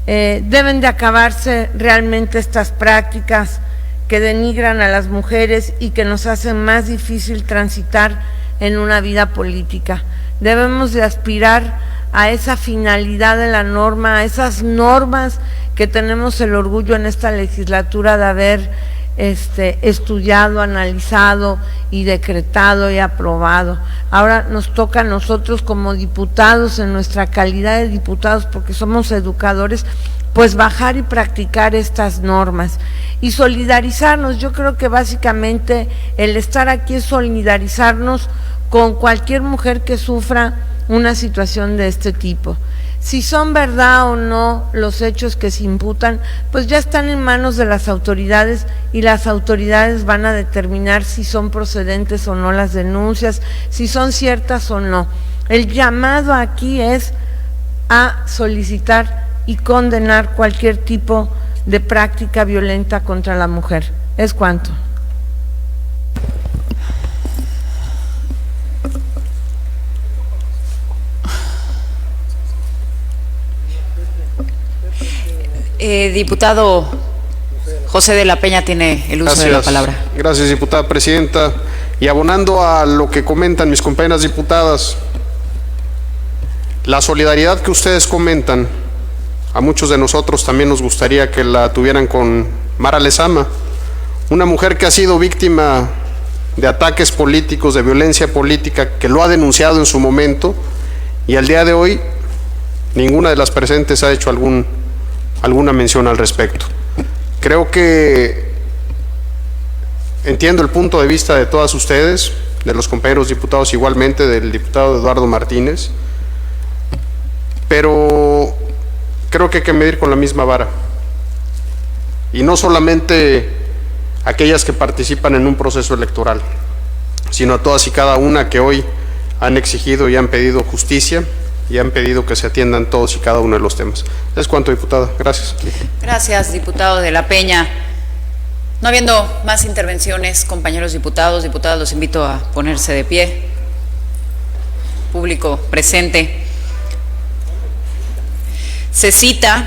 Deben de acabarse realmente estas prácticas que denigran a las mujeres y que nos hacen más difícil transitar en una vida política. Debemos de aspirar a esa finalidad de la norma, a esas normas que tenemos el orgullo en esta legislatura de haber estudiado, analizado y decretado y aprobado. Ahora nos toca a nosotros como diputados, en nuestra calidad de diputados, porque somos educadores, pues bajar y practicar estas normas y solidarizarnos. Yo creo que básicamente el estar aquí es solidarizarnos con cualquier mujer que sufra una situación de este tipo. Si son verdad o no los hechos que se imputan, pues ya están en manos de las autoridades y las autoridades van a determinar si son procedentes o no las denuncias, si son ciertas o no. El llamado aquí es a solicitar y condenar cualquier tipo de práctica violenta contra la mujer. ¿Es cuanto? Diputado José de la Peña tiene el uso de la palabra. Gracias, diputada presidenta. Y abonando a lo que comentan mis compañeras diputadas, la solidaridad que ustedes comentan, a muchos de nosotros también nos gustaría que la tuvieran con Mara Lezama, una mujer que ha sido víctima de ataques políticos, de violencia política, que lo ha denunciado en su momento, y al día de hoy ninguna de las presentes ha hecho alguna mención al respecto. Creo que entiendo el punto de vista de todas ustedes, de los compañeros diputados igualmente, del diputado Eduardo Martínez, pero creo que hay que medir con la misma vara. Y no solamente aquellas que participan en un proceso electoral, sino a todas y cada una que hoy han exigido y han pedido justicia y han pedido que se atiendan todos y cada uno de los temas. Es cuanto, diputada. Gracias. Gracias, diputado de la Peña. No habiendo más intervenciones, compañeros diputados, diputadas, los invito a ponerse de pie. Público presente. Se cita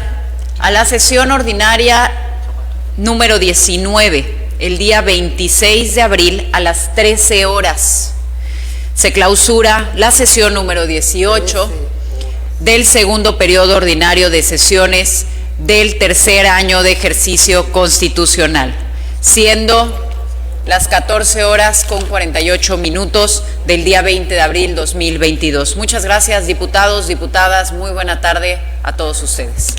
a la sesión ordinaria número 19, el día 26 de abril a las 13 horas. Se clausura la sesión número 18 del segundo periodo ordinario de sesiones del tercer año de ejercicio constitucional, siendo las 14 horas con 48 minutos del día 20 de abril 2022. Muchas gracias, diputados, diputadas. Muy buena tarde a todos ustedes.